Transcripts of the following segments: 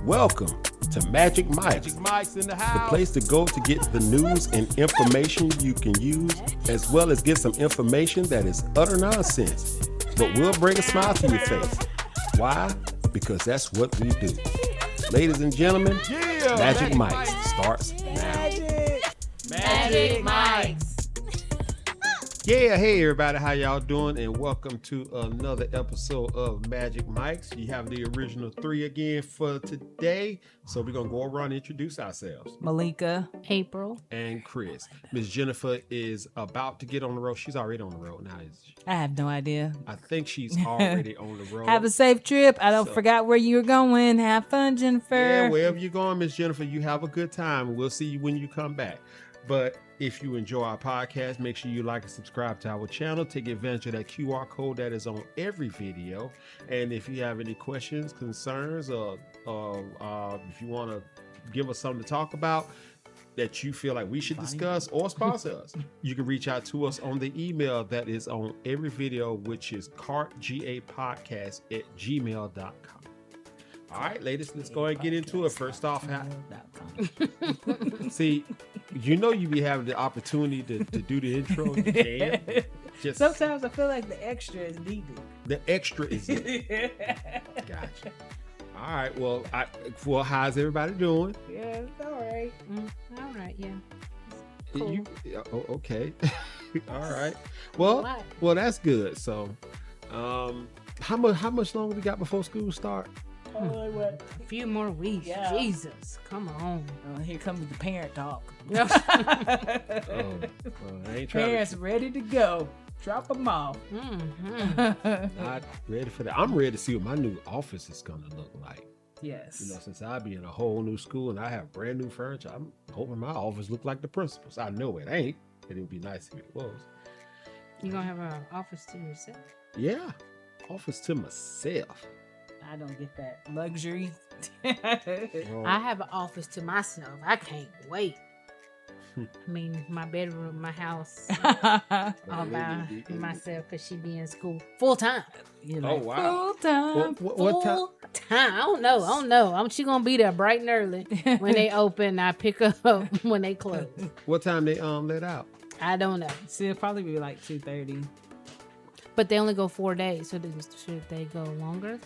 Welcome to Magic Mike's. Mike's in the house. The place to go to get the news and information you can use, as well as get some information that is utter nonsense, but will bring a smile to your face. Why? Because that's what we do. Ladies and gentlemen, Magic Mike's starts now. Magic Mike's. Yeah, hey everybody, how y'all doing? And welcome to another episode of Magic Mike's. You have the original three again for today. So we're going to go around and introduce ourselves. Malika, April, and Chris. Miss Jennifer is about to get on the road. She's already on the road now. I have no idea. I think she's already on the road. Have a safe trip. I don't forgot where you're going. Have fun, Jennifer. Yeah, wherever you're going, Miss Jennifer, you have a good time. We'll see you when you come back. But if you enjoy our podcast, make sure you like and subscribe to our channel. Take advantage of that QR code that is on every video. And if you have any questions, concerns, or if you want to give us something to talk about that you feel like we should discuss or sponsor us, you can reach out to us on the email that is on every video, which is cartgapodcast@gmail.com. All right, ladies, let's go ahead and get into it. First off, see, you know you be having the opportunity to do the intro. You can. Just, sometimes I feel like the extra is needed. The extra is needed. Gotcha. All right, well, how's everybody doing? Yeah, it's all right. All right, yeah. Cool. Okay. All right. Well, that's good. So, how much longer we got before school start? A few more weeks. Yeah. Jesus, come on. Here comes the parent talk. Parents ready to go. Drop them off. Not ready for that. I'm ready to see what my new office is going to look like. Yes. You know, since I'll be in a whole new school and I have brand new furniture, I'm hoping my office look like the principal's. I know it ain't, and it would be nice if it was. You gonna have an office to yourself? Yeah, office to myself. I don't get that luxury. I have an office to myself. I can't wait. I mean, my bedroom, my house, all by myself because she be in school full time. Oh wow, full time. What time? I don't know. She gonna be there bright and early when they open. I pick up when they close. What time they let out? I don't know. See, it'll probably be like 2:30. But they only go 4 days, so should they go longer?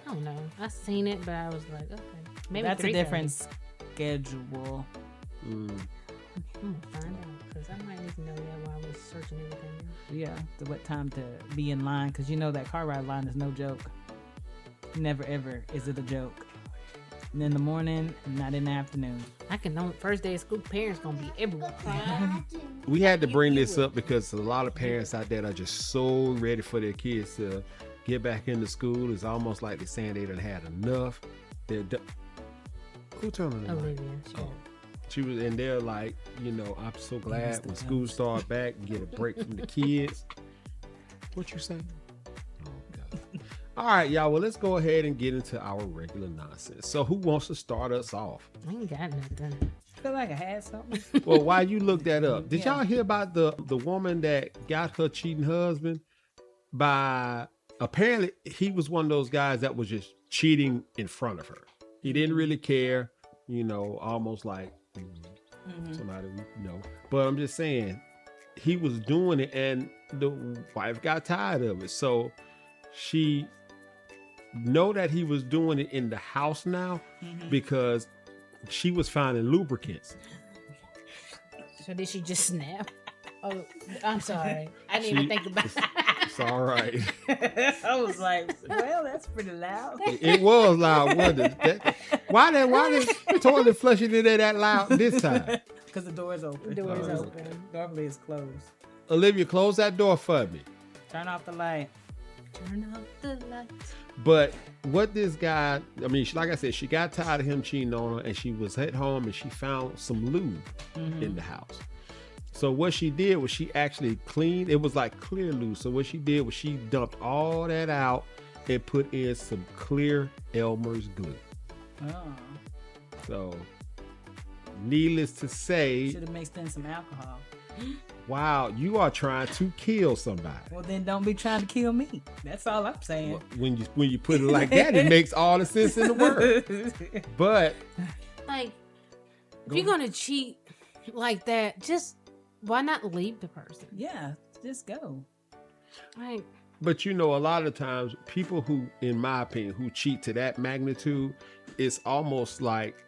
I don't know. I seen it, but I was like, okay, maybe that's 3:30. a different schedule. I'm gonna find out because I might need to know that while I was searching everything else. Yeah, what time to be in line, because you know that car ride line is no joke. Never ever is it a joke. And in the morning, not in the afternoon. I can know first day of school, parents gonna be everywhere. We had to bring this up because a lot of parents out there are just so ready for their kids to get back into school. It's almost like they're saying they done had enough. Who turned on the light? Olivia. She was, and they're like, you know, I'm so glad when school started back and get a break from the kids. What you saying? Oh God! All right, y'all. Well, let's go ahead and get into our regular nonsense. So, who wants to start us off? I ain't got nothing. I feel like I had something. Well, while you look that up, did y'all hear about the woman that got her cheating husband by? Apparently, he was one of those guys that was just cheating in front of her. He didn't really care, you know, almost like somebody we know. But I'm just saying, he was doing it, and the wife got tired of it. So she know that he was doing it in the house now because she was finding lubricants. So did she just snap? Oh, I'm sorry. I didn't even think about it. It's all right. I was like, well, that's pretty loud. It was loud, wasn't it? Why did toilet flushing in there that loud this time? Because the door is open. The door is open. Normally it's closed. Olivia, close that door for me. Turn off the light. Turn off the lights. But what this guy, I mean, like I said, she got tired of him cheating on her, and she was at home and she found some lube in the house. So what she did was she actually cleaned. It was like clear lube. So what she did was she dumped all that out and put in some clear Elmer's glue. Oh. So, needless to say, should have mixed in some alcohol. Wow, you are trying to kill somebody. Well, then don't be trying to kill me. That's all I'm saying. Well, when you put it like that, it makes all the sense in the world. But like, if you're gonna cheat like that, just why not leave the person? Yeah, just go. Like, but you know, a lot of times people who, in my opinion, who cheat to that magnitude, it's almost like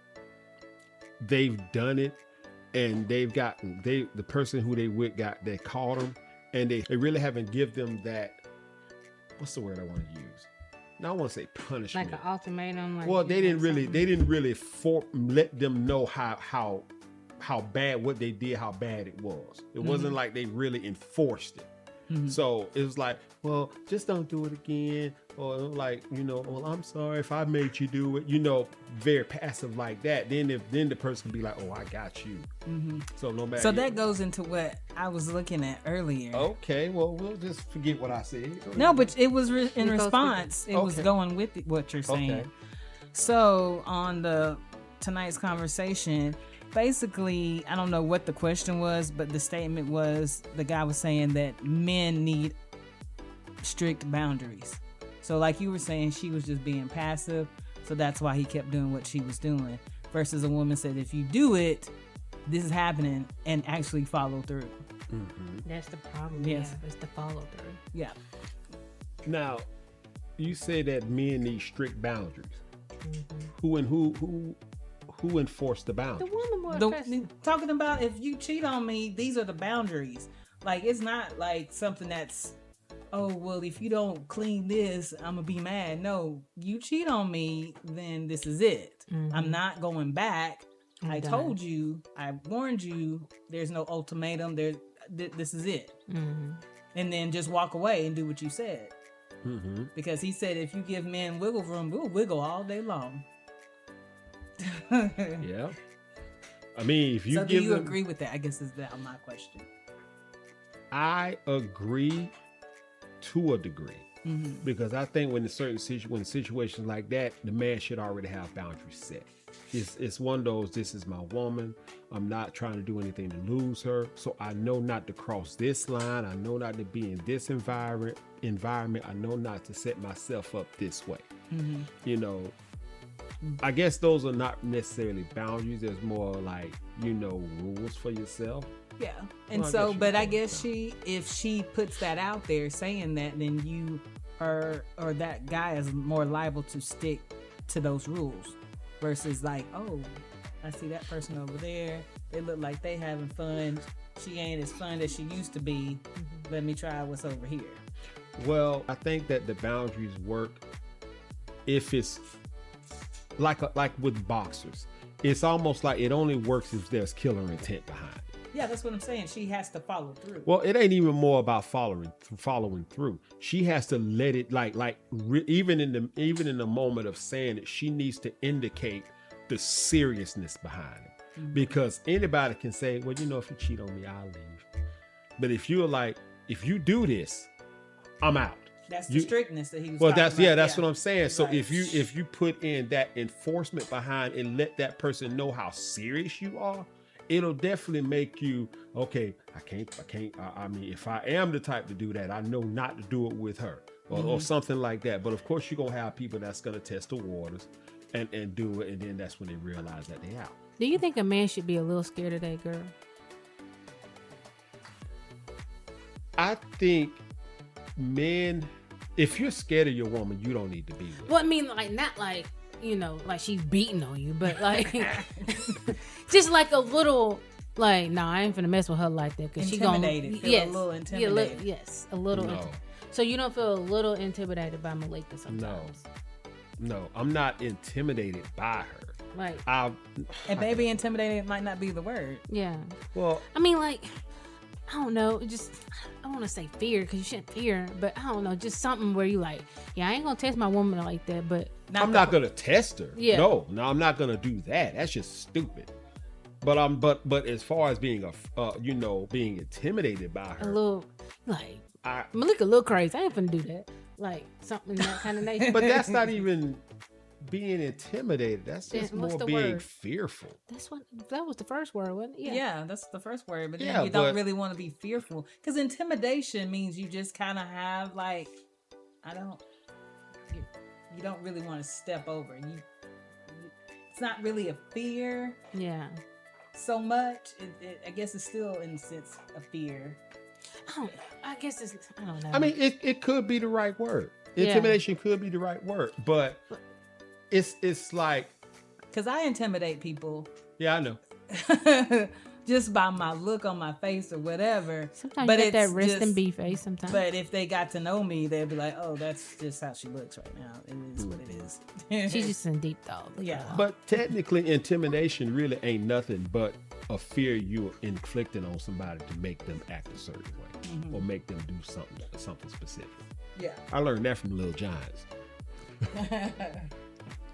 they've done it and the person who they caught them, and they really haven't give them that, what's the word I want to use? Now I want to say punishment. Like an ultimatum. Like, well, they didn't really let them know how bad what they did, how bad it was. It wasn't like they really enforced it. So it was like, well, just don't do it again. Or like, well, I'm sorry if I made you do it, very passive like that. Then the person can be like, oh, I got you. So no matter. So that goes into what I was looking at earlier. Okay, well, we'll just forget what I said. No, but it was in response. It was going with what you're saying. Okay. So on tonight's conversation, basically, I don't know what the question was, but the statement was, the guy was saying that men need strict boundaries. So like you were saying, she was just being passive, so that's why he kept doing what she was doing. Versus a woman said, if you do it, this is happening, and actually follow through. That's the problem. Yes. Yeah, it's the follow through. Yeah. Now, you say that men need strict boundaries. Who enforced the The boundaries? woman more Talking about, if you cheat on me, these are the boundaries. Like, it's not like something that's, oh, well, if you don't clean this, I'm gonna be mad. No, you cheat on me, then this is it. I'm not going back. I told you, I warned you, there's no ultimatum. This is it. And then just walk away and do what you said. Because he said, if you give men wiggle room, we'll wiggle all day long. Yeah. I mean, if you so give do you them, agree with that? I guess is that my question. I agree to a degree. Because I think when situations like that, the man should already have boundaries set. It's one of those, this is my woman. I'm not trying to do anything to lose her. So I know not to cross this line. I know not to be in this environment. I know not to set myself up this way. I guess those are not necessarily boundaries. There's more like, rules for yourself. Yeah. And I guess if she puts that out there saying that, then you or that guy is more liable to stick to those rules versus like, oh, I see that person over there. They look like they having fun. She ain't as fun as she used to be. Let me try what's over here. Well, I think that the boundaries work if it's like with boxers. It's almost like it only works if there's killer intent behind it. Yeah, that's what I'm saying. She has to follow through. Well, it ain't even more about following through. She has to let it even in the moment of saying it, she needs to indicate the seriousness behind it. Because anybody can say, well, if you cheat on me, I'll leave. But if you're like, if you do this, I'm out. That's the strictness that he was. Well, talking about. that's what I'm saying. So Right. if you put in that enforcement behind and let that person know how serious you are, it'll definitely make you okay. I can't. I mean, if I am the type to do that, I know not to do it with her or something like that. But of course, you're gonna have people that's gonna test the waters and do it, and then that's when they realize that they out. Do you think a man should be a little scared of that girl? I think men, if you're scared of your woman, you don't need to be with her. Well, I mean, like, not like, like she's beating on you, but like, just like a little, like, no, I ain't finna mess with her like that. Cause Intimidated. She gonna, a little intimidated. Yes, a little. No. So you don't feel a little intimidated by Malika sometimes? No, I'm not intimidated by her. Right. And maybe intimidated might not be the word. Yeah. Well, I mean, like, I don't know. Just, I don't want to say fear because you shouldn't fear, but I don't know. Just something where you like, yeah, I ain't gonna test my woman like that, but I'm not gonna test her. Yeah. No, I'm not gonna do that. That's just stupid. But as far as being being intimidated by her, a little, like, Malika a little crazy. I ain't finna do that. Like something in that kind of nature. But that's not even being intimidated. That's just Then what's more the being word? fearful. That was the first word, wasn't it? Yeah, that's the first word. But then Yeah, you don't but- really want to be fearful because intimidation means you just kind of have like, you don't really want to step over. It's not really a fear Yeah. so much. I guess it's still in a sense a fear. I don't know. I guess it's, I don't know. I mean, it could be the right word. Yeah. Intimidation could be the right word, but it's like, Because I intimidate people yeah, I know. just by my look on my face or whatever. Sometimes but you get that it's rest and just- be face sometimes. But if they got to know me, they'd be like, "Oh, that's just how she looks right now. It is what it is." She's just in deep thought. Yeah. But technically, intimidation really ain't nothing but a fear you're inflicting on somebody to make them act a certain way or make them do something specific. yeah. I learned that from Little Giants.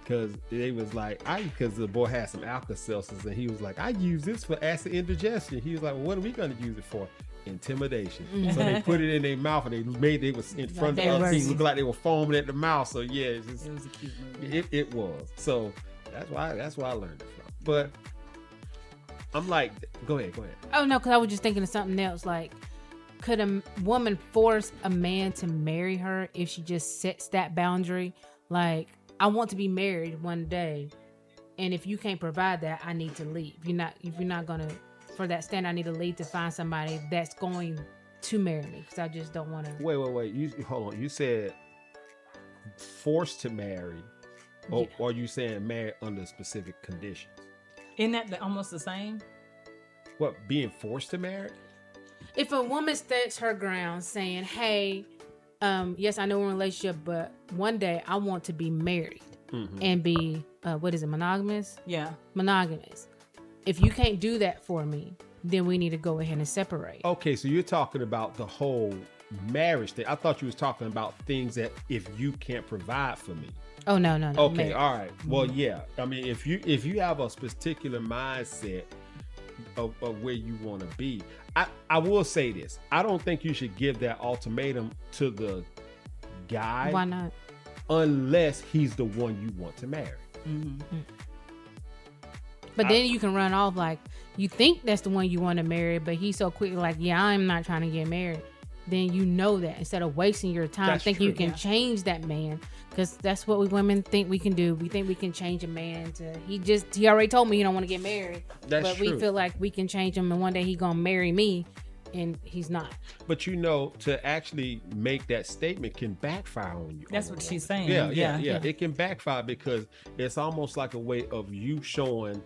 Because they was like, because the boy had some Alka-Seltzers and he was like, I use this for acid indigestion. He was like, well, what are we going to use it for? Intimidation. So they put it in their mouth and they was in front of the other team, looked like they were foaming at the mouth. So yeah, it's just, It was a cute movie. it was. So that's why I learned it from. But I'm like, go ahead. Oh no, because I was just thinking of something else. Like, could a woman force a man to marry her if she just sets that boundary? Like, I want to be married one day, and if you can't provide that, I need to leave. If you're not gonna, for that stand, I need to leave to find somebody that's going to marry me, because I just don't want to. Wait. You hold on. You said forced to marry, or are you saying married under specific conditions? Isn't that almost the same? What, being forced to marry? If a woman stands her ground saying, hey, yes, I know we're in a relationship, but one day I want to be married and be, monogamous? Yeah. Monogamous. If you can't do that for me, then we need to go ahead and separate. Okay, so you're talking about the whole marriage thing. I thought you was talking about things that if you can't provide for me. Oh, no. Okay, married. all right. Well, yeah. I mean, if you have a particular mindset of where you want to be, I will say this. I don't think you should give that ultimatum to the guy. Why not? Unless he's the one you want to marry. But then you can run off like, you think that's the one you want to marry, but he's so quick like, yeah, I'm not trying to get married. Then you know that instead of wasting your time That's thinking you true. can change that man, because that's what we women think we can do. We think we can change a man to, he already told me he don't want to get married. That's but true. we feel like we can change him and one day he gonna marry me, and he's not. But to actually make that statement can backfire on you. That's on what a she's woman. saying. Yeah. It can backfire because it's almost like a way of you showing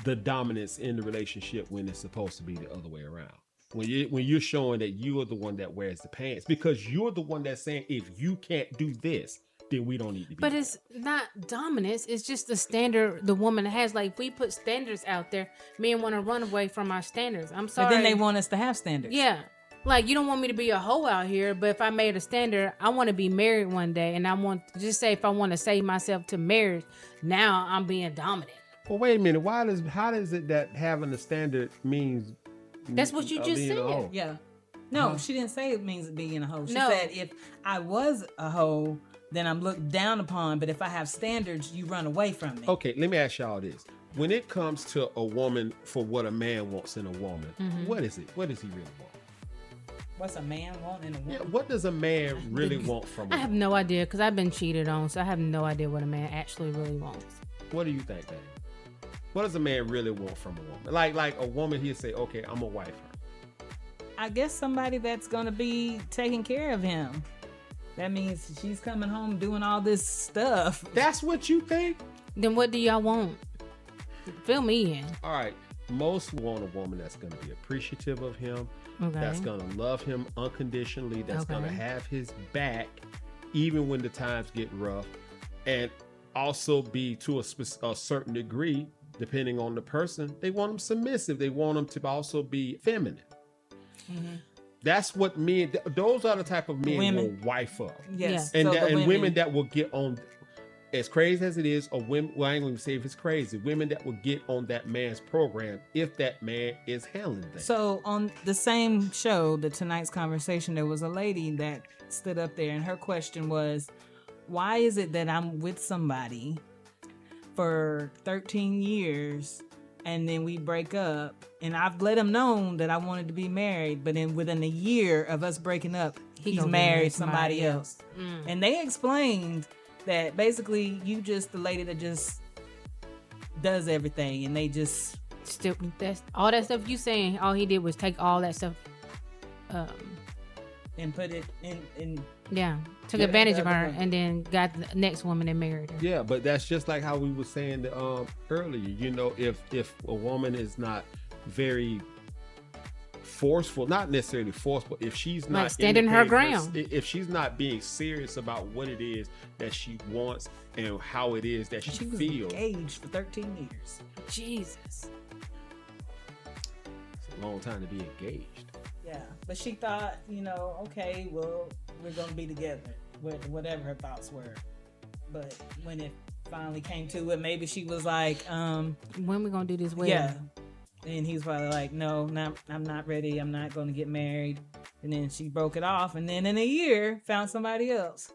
the dominance in the relationship when it's supposed to be the other way around. When you're showing that you are the one that wears the pants, because you're the one that's saying, if you can't do this, then we don't need to be. But it's not dominance. It's just the standard the woman has. Like, if we put standards out there, men want to run away from our standards. I'm sorry. But then they want us to have standards. Yeah. Like, you don't want me to be a hoe out here, but if I made a standard, I want to be married one day, and I want to just say, if I want to save myself to marriage, now I'm being dominant. Well, wait a minute. How does it that having a standard means? That's what you just being a said. hoe? Yeah. No, she didn't say it means being a hoe. She No. said if I was a hoe, then I'm looked down upon. But if I have standards, you run away from me. Okay, let me ask y'all this. When it comes to a woman for what a man wants in a woman, what is it? What does he really want? What's a man want in a woman? Yeah, what does a man really want from a I have woman? no idea, because I've been cheated on, so I have no idea what a man actually really wants. What do you think, babe? What does a man really want from a woman? Like a woman, he'll say, okay, I'm a wife her. I guess somebody that's gonna be taking care of him. That means she's coming home doing all this stuff. That's what you think? Then what do y'all want? Fill me in. All right. Most want a woman that's going to be appreciative of him, Okay. that's going to love him unconditionally, that's going to Okay. have his back even when the times get rough, and also be to a certain degree, depending on the person, they want them submissive. They want them to also be feminine. That's what men, those are the type of men Women. will wife up. Yes. And, so that, the and women that will get on, as crazy as it is, or women, well, I ain't gonna say if it's crazy, women that will get on that man's program if that man is handling things. So on the same show, the Tonight's Conversation, there was a lady that stood up there, and her question was, why is it that I'm with somebody for 13 years and then we break up and I've let him know that I wanted to be married, but then within a year of us breaking up, he's married somebody else. And they explained that basically you just the lady that just does everything and they just still that's all that stuff you saying. All he did was take all that stuff and put it in took advantage of her and then got the next woman and married her. Yeah, but that's just like how we were saying earlier. You know, if a woman is not very forceful, not necessarily forceful, if she's not like standing her ground, if she's not being serious about what it is that she wants and how it is that she was feels. Engaged for 13 years. Jesus, it's a long time to be engaged. Yeah, but she thought, you know, okay, well, we're gonna be together, whatever her thoughts were. But when it finally came to it, maybe she was like, when we gonna do this wedding? Yeah. And he was probably like, no, I'm not ready. I'm not gonna get married. And then she broke it off, and then in a year found somebody else.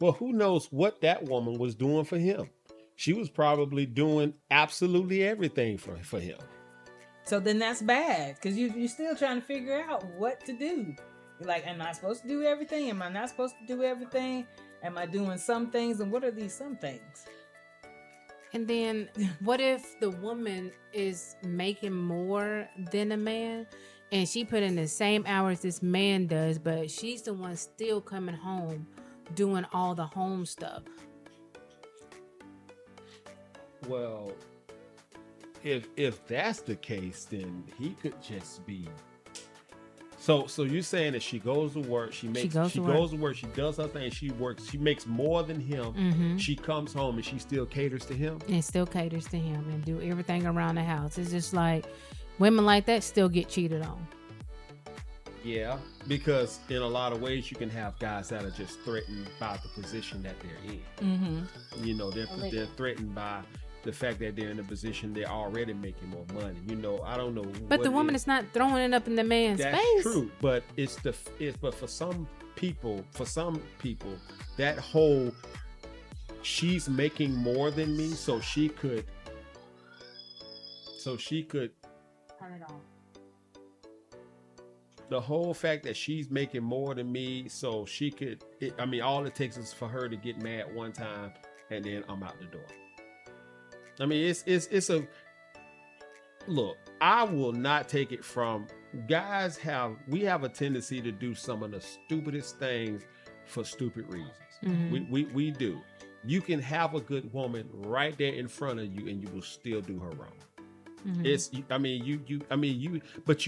Well, who knows what that woman was doing for him? She was probably doing absolutely everything for him. So then that's bad, because you're still trying to figure out what to do. You're like, am I supposed to do everything? Am I not supposed to do everything? Am I doing some things? And what are these some things? And then what if the woman is making more than a man and she put in the same hours this man does, but she's the one still coming home doing all the home stuff? Well, if that's the case, then he could just be. So you're saying that she goes to work, she goes to work, she does her thing, she works, she makes more than him. Mm-hmm. She comes home and she still caters to him. And still caters to him and do everything around the house. It's just like women like that still get cheated on. Yeah, because in a lot of ways you can have guys that are just threatened by the position that they're in. Mm-hmm. You know, they're threatened by the fact that they're in a position they're already making more money. You know, I don't know. But the woman is not throwing it up in the man's face. That's true, but but for some people, that whole she's making more than me, so she could turn it off. The whole fact that she's making more than me, so she could. All it takes is for her to get mad one time, and then I'm out the door. I mean, it's a look. I will not take it from guys. We have a tendency to do some of the stupidest things for stupid reasons. Mm-hmm. We do. You can have a good woman right there in front of you, and you will still do her wrong. Mm-hmm. But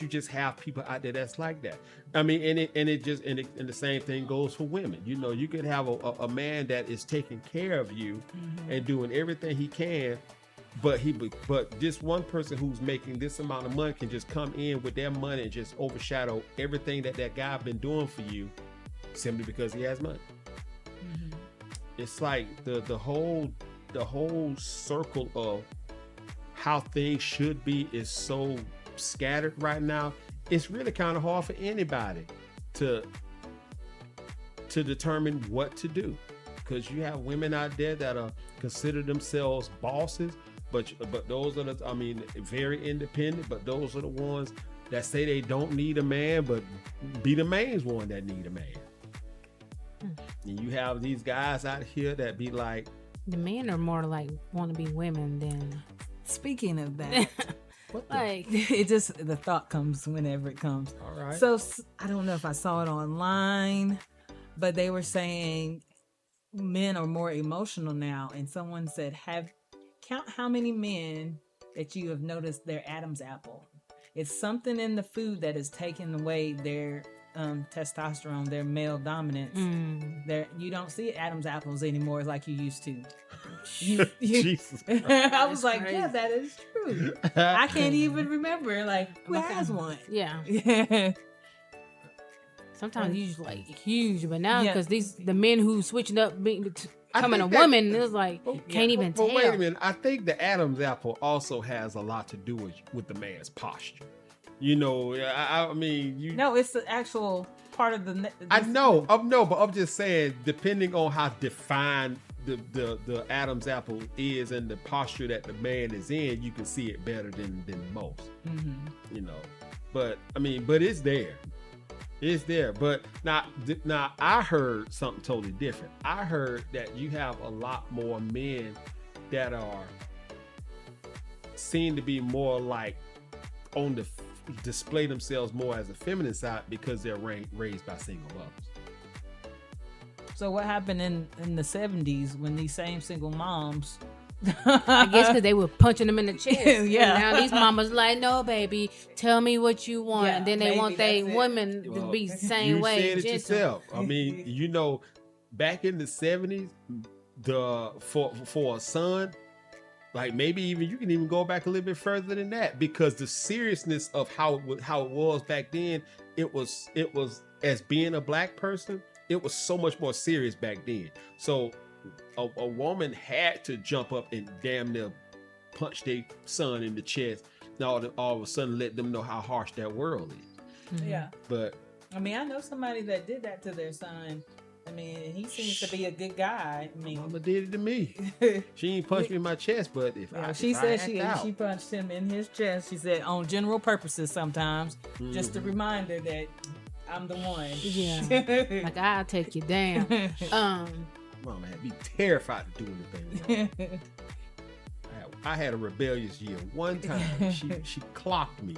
you just have people out there that's like that. And the same thing goes for women. You know, you could have a man that is taking care of you and doing everything he can, but this one person who's making this amount of money can just come in with their money and just overshadow everything that guy been doing for you simply because he has money. Mm-hmm. It's like the whole circle of how things should be is so scattered right now. It's really kind of hard for anybody to determine what to do, because you have women out there that are consider themselves bosses, but those are very independent, but those are the ones that say they don't need a man, but be the main one that need a man. And you have these guys out here that be like, the men are more like want to be women than. Speaking of that, it just the thought comes whenever it comes. All right. So I don't know if I saw it online, but they were saying men are more emotional now, and someone said, count how many men that you have noticed their Adam's apple. It's something in the food that is taking away their testosterone, their male dominance. You don't see Adam's apples anymore like you used to. Jesus Christ. I was like, crazy. Yeah, that is true. I can't even remember who has one. Yeah. Sometimes you just like huge, but now because the men who switching up becoming a woman, it's like can't even tell. But wait a minute, I think the Adam's apple also has a lot to do with the man's posture. You know, No, it's the actual part of the. I know, but I'm just saying, depending on how defined the Adam's apple is and the posture that the man is in, you can see it better than most. Mm-hmm. You know, but I mean, but it's there. It's there. But now I heard something totally different. I heard that you have a lot more men that are seem to be more like on the display themselves more as a feminine side because they're raised by single mothers. So what happened in the 70s when these same single moms? I guess because they were punching them in the chest. Yeah. And now these mamas like, no, baby, tell me what you want. Yeah, and then they want their women to be the same you way. You said it gentle. yourself. I mean, you know, back in the 70s, for a son, like maybe even you can even go back a little bit further than that, because the seriousness of how it was back then, it was as being a black person, it was so much more serious back then. So a woman had to jump up and damn near punch their son in the chest. Now all of a sudden let them know how harsh that world is. Mm-hmm. Yeah. But I mean, I know somebody that did that to their son. I mean, he seems to be a good guy. I mean, mama did it to me. She ain't punched me in my chest, but she said she punched him in his chest. She said on general purposes sometimes, just a reminder that I'm the one. Yeah. Like, I'll take you down. Mama had me terrified to do anything. I had a rebellious year. One time she clocked me,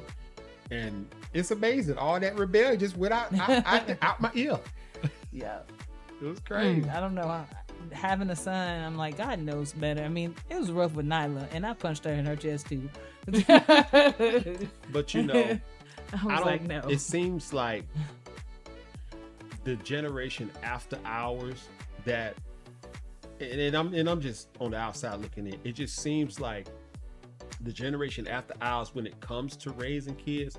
and it's amazing. All that rebellion just went out my ear. Yeah, it was crazy. I don't know. Having a son, I'm like, God knows better. I mean, it was rough with Nyla, and I punched her in her chest too. But you know, I was like, no. It seems like the generation after ours that. And I'm just on the outside looking in. It just seems like the generation after ours, when it comes to raising kids,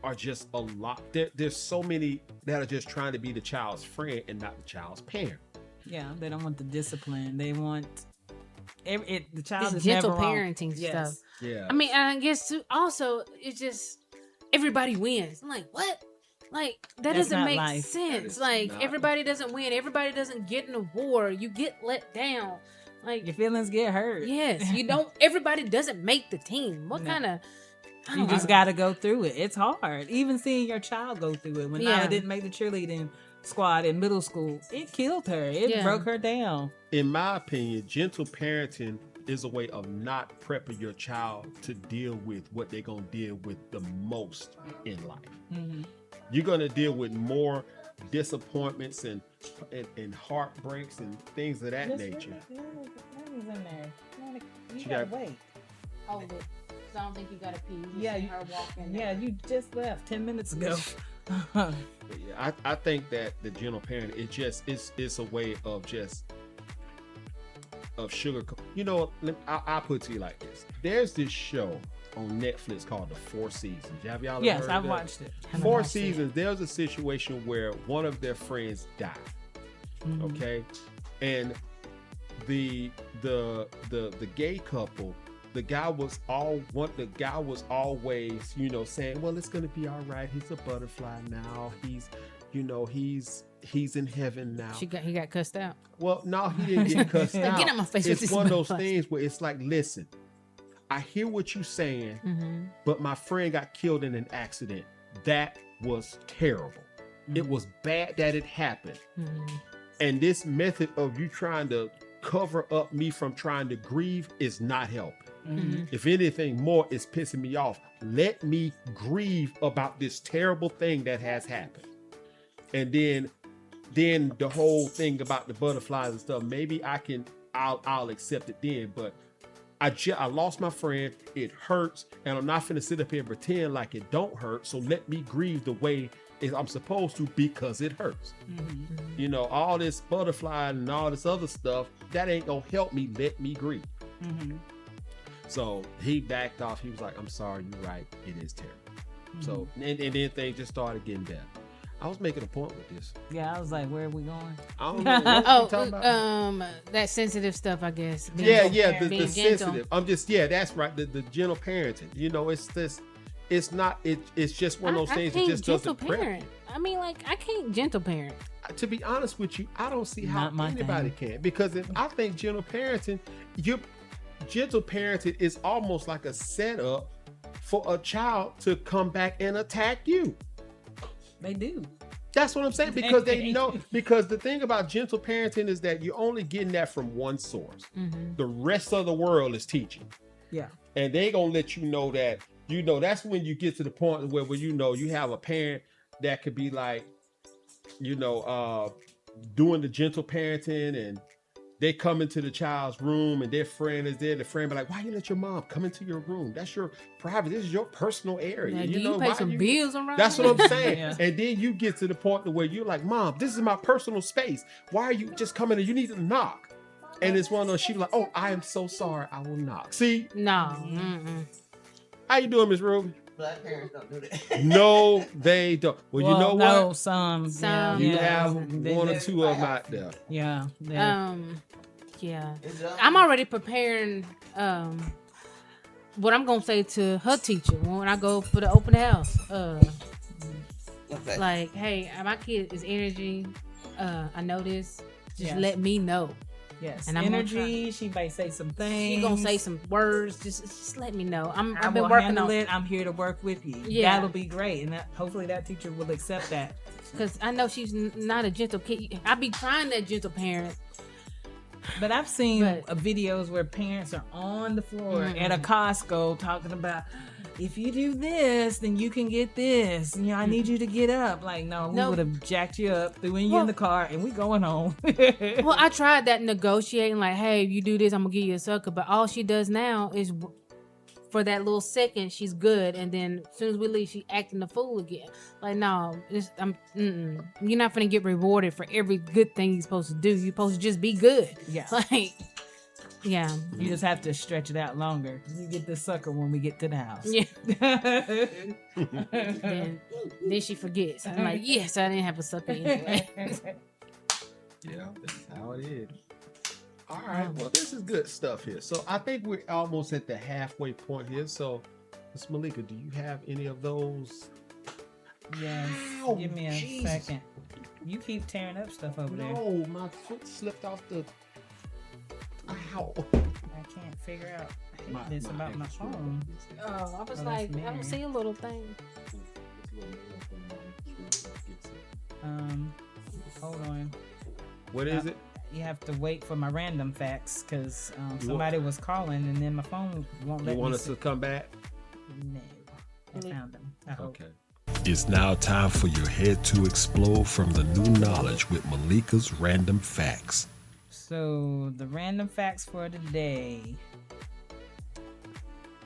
are just a lot. There's so many that are just trying to be the child's friend and not the child's parent. Yeah, they don't want the discipline. They want the child This is gentle never wrong. parenting stuff. Yeah. I mean, I guess also it's just everybody wins. I'm like, what? Like, that That's doesn't not make life. sense. Like, everybody doesn't win. Everybody doesn't get in a war. You get let down. Like, Your feelings get hurt. yes, you don't. Everybody doesn't make the team. What kind of? You just got to go through it. It's hard. Even seeing your child go through it. When Nyla didn't make the cheerleading squad in middle school, it killed her. It broke her down. In my opinion, gentle parenting is a way of not prepping your child to deal with what they're going to deal with the most in life. Mm-hmm. You're going to deal with more disappointments and heartbreaks and things of that nature. Mommy's in there. You got gotta wait. Hold it. So I don't think you gotta pee. Her walking. Yeah, you just left 10 minutes ago. But yeah, I think that the gentle parent, it's a way of sugar. You know, I'll put it to you like this. There's this show on Netflix called The Four Seasons. Have y'all ever heard I've of watched it. Four Seasons. There's a situation where one of their friends died. Mm-hmm. Okay, and the gay couple, the guy was always, you know, saying, well, it's gonna be all right. He's a butterfly now. He's in heaven now. He got cussed out. Well, no, he didn't get cussed out. Get out my face. It's one of those things where it's like, listen, I hear what you're saying, but my friend got killed in an accident. That was terrible. Mm-hmm. It was bad that it happened. Mm-hmm. And this method of you trying to cover up me from trying to grieve is not helping. Mm-hmm. If anything more, it's pissing me off. Let me grieve about this terrible thing that has happened. And then the whole thing about the butterflies and stuff, maybe I'll accept it then, but I lost my friend. It hurts, and I'm not finna sit up here and pretend like it don't hurt. So let me grieve the way I'm supposed to, because it hurts. Mm-hmm. You know, all this butterfly and all this other stuff, that ain't gonna help me. Let me grieve. Mm-hmm. So he backed off. He was like, I'm sorry, you're right. It is terrible. Mm-hmm. So, and then things just started getting better. I was making a point with this. Yeah, I was like, where are we going? I don't know. What are you talking about? That sensitive stuff, I guess. The sensitive. That's right. The gentle parenting. You know, it's just one of those things that just doesn't prep. I mean, like, I can't gentle parent. To be honest with you, I don't see how Not my anybody can, because if I think gentle parenting is almost like a setup for a child to come back and attack you. They do. That's what I'm saying, because they know. Because the thing about gentle parenting is that you're only getting that from one source. Mm-hmm. The rest of the world is teaching. Yeah. And they gonna let you know that, that's when you get to the point where you have a parent that could be like, doing the gentle parenting, and they come into the child's room and their friend is there. The friend be like, why you let your mom come into your room? That's your private. This is your personal area. Now, do you pay some bills around? That's what I'm saying. Yeah. And then you get to the point where you're like, Mom, this is my personal space. Why are you just coming in? You need to knock. And it's one of those, she like, oh, I am so sorry. I will knock. See? No. Mm-mm. How you doing, Miss Ruby? Black parents don't do that. No, they don't. Well, you know no, what? some. You yeah. have one or two of them out there. Yeah. Yeah. I'm already preparing what I'm gonna say to her teacher when I go for the open house. Like, hey, my kid is energy. I know this. Just let me know. Yes. And energy. She might say some things. She gonna say some words. Just let me know. I've been been working on it. I'm here to work with you. Yeah. That'll be great, and hopefully that teacher will accept that. Because I know she's not a gentle kid. I be trying that gentle parent. But I've seen videos where parents are on the floor at a Costco talking about, if you do this, then you can get this. I need you to get up. Like, no, we would have jacked you up, threw you in the car, and we going home. Well, I tried that negotiating, like, hey, if you do this, I'm gonna give you a sucker. But all she does now is, for that little second, she's good, and then as soon as we leave, she acting a fool again. Like, no, you're not gonna get rewarded for every good thing you're supposed to do. You're supposed to just be good. Yeah. Like, yeah. You just have to stretch it out longer. You get the sucker when we get to the house. Yeah. then she forgets. I'm like, yes, I didn't have a sucker anyway. Yeah, that's how it is. All right, well, this is good stuff here. So I think we're almost at the halfway point here. So, Ms. Malika, do you have any of those? Yes. Ow, give me a second. You keep tearing up stuff over there. No, my foot slipped off the... Ow. I can't figure out this about my phone. Oh, I was like, I don't see a little thing. Hold on. What is it? You have to wait for my random facts because somebody was calling and then my phone won't let me. You want us to come back? No. I found them. I hope. Okay. It's now time for your head to explode from the new knowledge with Malika's Random Facts. So, the random facts for today.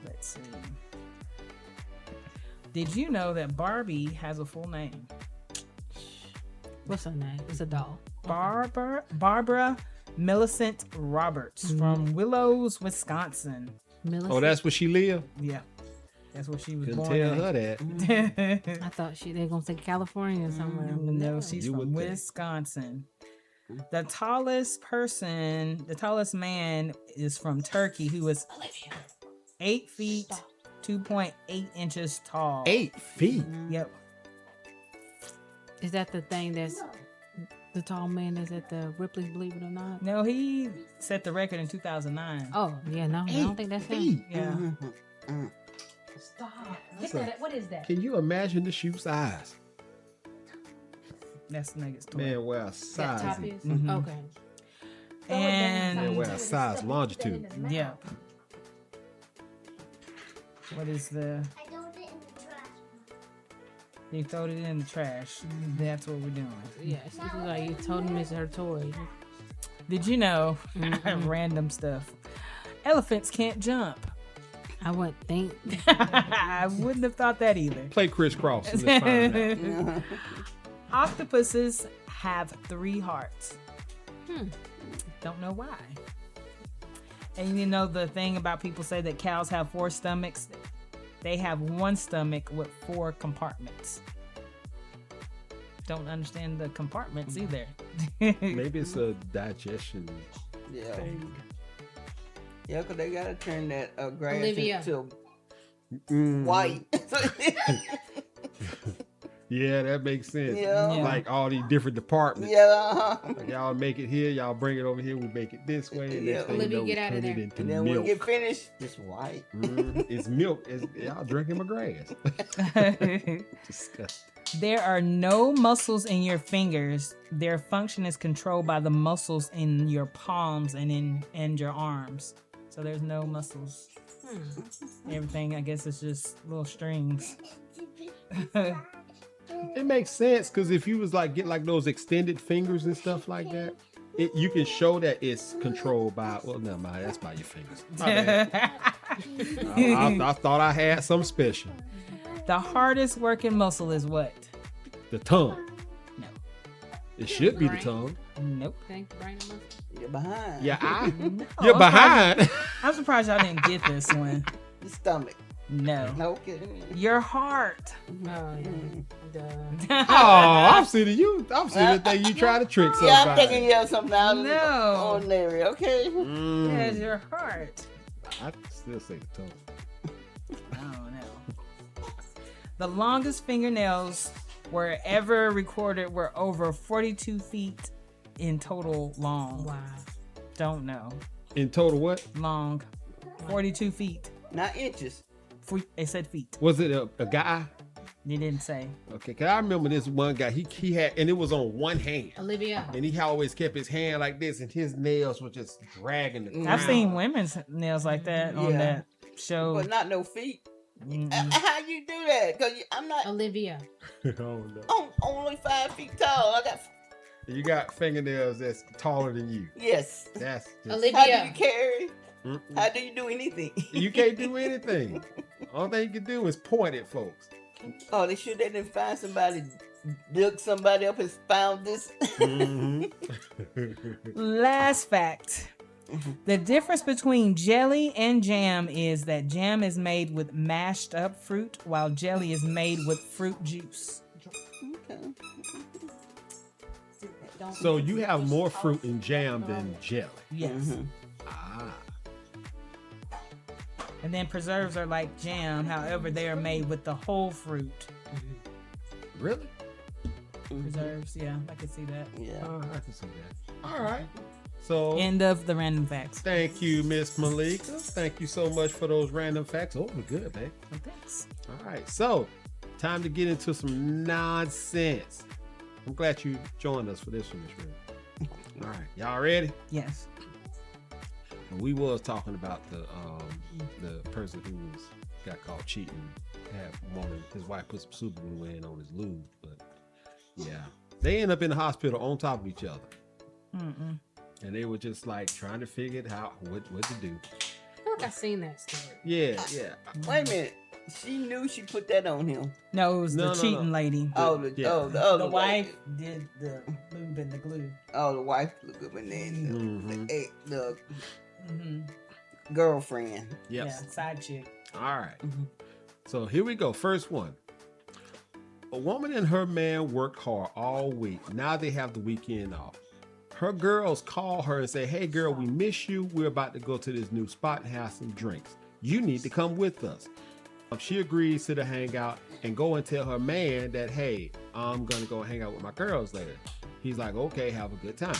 Let's see. Did you know that Barbie has a full name? What's her name? It's a doll. Barbara Millicent Roberts from Willows, Wisconsin. Millicent? Oh, that's where she lived? Yeah. That's where she was Couldn't born tell at. her that. I thought they were going to say California or somewhere. No, she's You from would think. Wisconsin. The tallest man is from Turkey, who is 8 feet, 2.8 inches tall. 8 feet? Yep. Is that the thing that's the tall man that's at the Ripley's, believe it or not? No, he set the record in 2009. Oh, yeah, no, I don't think that's him. Yeah. Stop. What is that? Can you imagine the shoe size? That's Nugget's toy. Man, where a That size top is. is? Mhm. Okay. And Man, where a size longitude. yeah. What is the... I threw it in the trash. You throwed it in the trash. That's what we're doing. Yes, this is like you told him it's her toy. Did you know, random stuff, elephants can't jump? I wouldn't think. I wouldn't have thought that either. Play crisscross and let's find out. Octopuses have 3 hearts. Don't know why. And you know the thing about people say that cows have 4 stomachs? They have 1 stomach with 4 compartments. Don't understand the compartments either. Maybe it's a digestion Yeah. thing. Yeah, because they got to turn that grass Olivia. into white. Yeah, that makes sense. Yeah. Yeah. Like all these different departments. Yeah. Like, y'all make it here, y'all bring it over here, we make it this way. And Yeah. next thing you Olivia, know, we get out of turn it there. into And then when milk. you get finished, it's white. It's milk. Y'all drinking my grass. Disgusting. There are no muscles in your fingers. Their function is controlled by the muscles in your palms and your arms. So there's no muscles. Everything, I guess, is just little strings. It makes sense because if you was like get like those extended fingers and stuff like that, you can show that it's controlled by. Well, no, mind, that's by your fingers. My bad. I thought I had something special. The hardest working muscle is what? The tongue. No. It should be the tongue. Nope. Think brain and muscle. You're behind. Yeah, Oh, you're behind. I'm surprised y'all didn't get this one. The stomach. No. No kidding. Your heart. Oh yeah. Duh. Oh, I'm seeing you. I'm seeing the thing you try to trick somebody. Yeah, I'm thinking you have something out of the No. ordinary, okay? Yes, your heart. I still say the tongue. I don't know. The longest fingernails were ever recorded were over 42 feet in total long. Wow. Don't know. In total, what Long. 42 feet. Not inches. They said feet. was it? A guy? They didn't say. Okay, cause I remember this one guy. He had, and it was on one hand, Olivia. and he always kept his hand like this, and his nails were just dragging the ground. I've seen women's nails like that on Yeah. that show. But not no feet. Mm-mm. How you do that? Because I'm not. Olivia. Oh no! I'm only 5 feet tall. I got. You got fingernails that's taller than you. Yes. That's just, How do you Olivia. carry? Mm-mm. How do you do anything? You can't do anything. All thing you can do is point at folks. Oh, they didn't find somebody, dug somebody up and found this. Last fact. The difference between jelly and jam is that jam is made with mashed up fruit, while jelly is made with fruit juice. Okay. So you have more fruit in jam than jelly. Yes. Ah. And then preserves are like jam, however, they are made with the whole fruit. Really? Preserves, yeah, I can see that. Yeah. I can see that. All right. So End of the random facts. thank you, Miss Malika. Thank you so much for those random facts. Oh, we're good, babe. Oh, thanks. All right. So time to get into some nonsense. I'm glad you joined us for this one, Miss Red. All right. Y'all ready? Yes. We was talking about the person who got caught cheating. His wife put some super glue in on his lube, but yeah, they end up in the hospital on top of each other. Mm-mm. And they were just like trying to figure it out what to do. I feel like I've seen that story. Yeah. Wait a minute. She knew she put that on him. No, it was No, the cheating lady. Oh, the Yeah. oh, the other The wife lady. did the lube and the glue. Oh, the wife looked good, and then the Mm-hmm. girlfriend. Yep. Yeah, side chick. All right. So here we go. First one. A woman and her man worked hard all week. Now they have the weekend off. Her girls call her and say, "Hey girl, we miss you. We're about to go to this new spot and have some drinks. You need to come with us." She agrees to the hangout and go and tell her man that, "Hey, I'm going to go hang out with my girls later." He's like, "Okay, have a good time."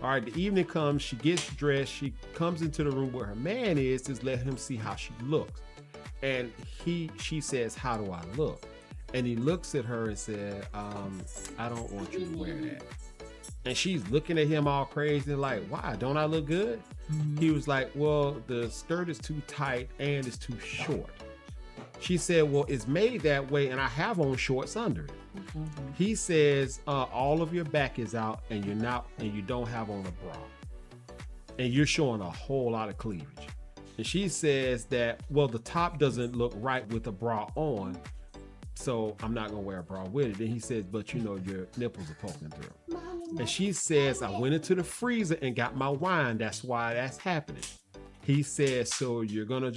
All right, the evening comes. She gets dressed. She comes into the room where her man is to let him see how she looks. And she says, "How do I look?" And he looks at her and said, "I don't want you to wear that." And she's looking at him all crazy, like, "Why? Don't I look good?" He was like, "Well, the skirt is too tight and it's too short." She said, "Well, it's made that way and I have on shorts under it." He says, "All of your back is out and you don't have on a bra. And you're showing a whole lot of cleavage." And she says that, "Well, the top doesn't look right with a bra on, so I'm not gonna wear a bra with it." And he says, "But your nipples are poking through." And she says, "I went into the freezer and got my wine. That's why that's happening." He says, "So you're gonna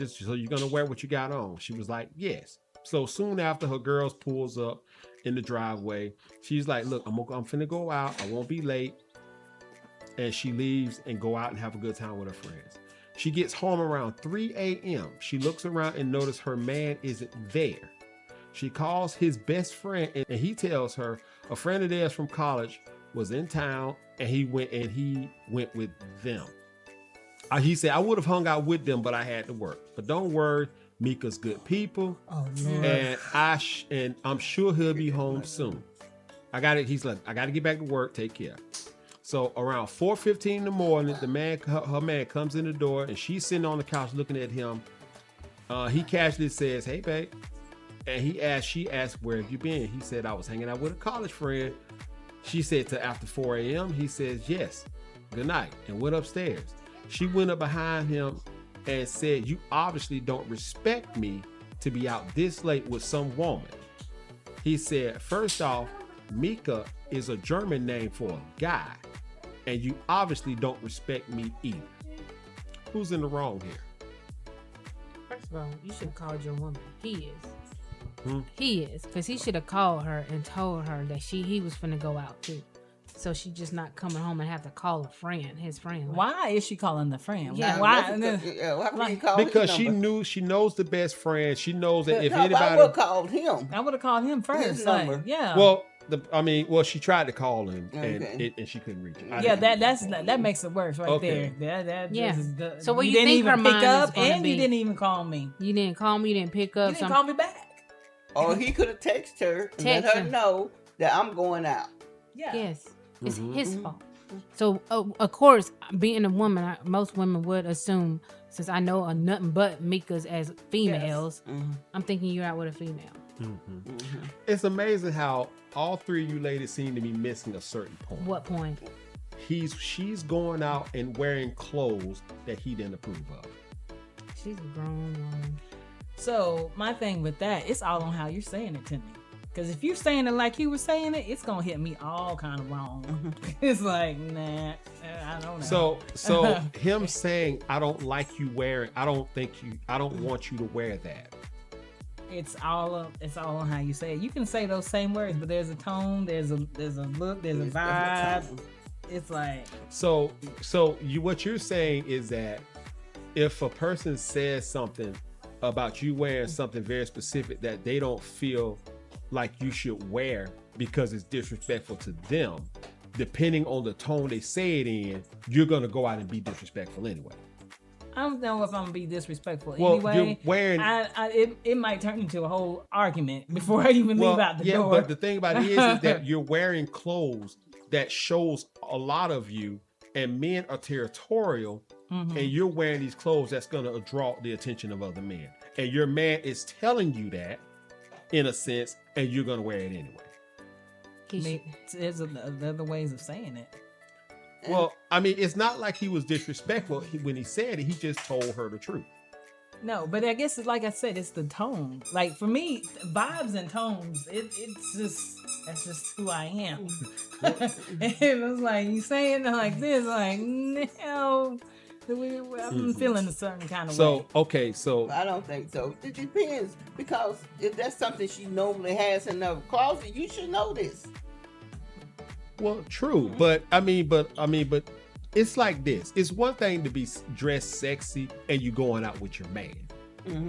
wear what you got on?" She was like, "Yes." So soon after, her girls pulls up in the driveway. She's like, "Look, I'm finna go out. I won't be late." And she leaves and go out and have a good time with her friends. She gets home around 3 a.m. She looks around and notices her man isn't there. She calls his best friend, and he tells her a friend of theirs from college was in town, and he went with them. He said, I would have hung out with them, but I had to work. But don't worry, Mika's good people. Oh, Lord. And I'm sure he'll be home soon. He's like, I got to get back to work. Take care. So around 4:15 in the morning, her man comes in the door, and she's sitting on the couch looking at him. He casually says, hey, babe. And she asked, where have you been? He said, I was hanging out with a college friend. She said, till after 4 a.m. He says, yes. Good night. And went upstairs. She went up behind him and said, you obviously don't respect me to be out this late with some woman. He said, first off, Mika is a German name for a guy, and you obviously don't respect me either. Who's in the wrong here? First of all, you should have called your woman. He is. He is, because he should have called her and told her that he was finna go out too. So she just not coming home and have to call a friend, his friend. Like, why is she calling the friend? Yeah, why? Why would he call Because she knows the best friend. She knows that if anybody, I would have called him. I would have called him first. His number. Yeah. Well, she tried to call him and she couldn't reach him. That makes it worse right Okay. there. That Yeah. is the, So what you you didn't think even her pick mind up, is gonna and be? you didn't even call me. you didn't call me, you didn't pick up. You didn't call me back. Or he could have texted her and let her know that I'm going out. Yeah. Yes, it's his fault. So of course, being a woman, most women would assume, since I know nothing but Mika's as females, I'm thinking you're out with a female. It's amazing how all three of you ladies seem to be missing a certain point. What point? She's going out and wearing clothes that he didn't approve of. She's a grown woman. So my thing with that, it's all on how you're saying it to me. Because if you're saying it like you were saying it, it's gonna hit me all kind of wrong. It's like, nah, I don't know. So him saying, I don't like you wearing, I don't want you to wear that. It's all on how you say it. You can say those same words, but there's a tone, there's a look, there's a vibe. It's like what you're saying is that if a person says something about you wearing something very specific that they don't feel like you should wear because it's disrespectful to them, depending on the tone they say it in, you're gonna go out and be disrespectful anyway. I don't know if I'm gonna be disrespectful anyway. You're wearing, it might turn into a whole argument before I even leave out the door. But the thing about it is that you're wearing clothes that shows a lot of you, and men are territorial, and you're wearing these clothes that's gonna draw the attention of other men, and your man is telling you that in a sense, and you're gonna wear it anyway. There's other ways of saying it. Well, I mean, it's not like he was disrespectful when he said it. He just told her the truth. No, but I guess, like I said, it's the tone. Like for me, vibes and tones, that's just who I am. It was like, you saying it like this, like, no, I'm feeling a certain kind of way. Okay, so I don't think so. It depends, because if that's something she normally has in her closet, you should know this. Well, true, but it's like this. It's one thing to be dressed sexy and you going out with your man.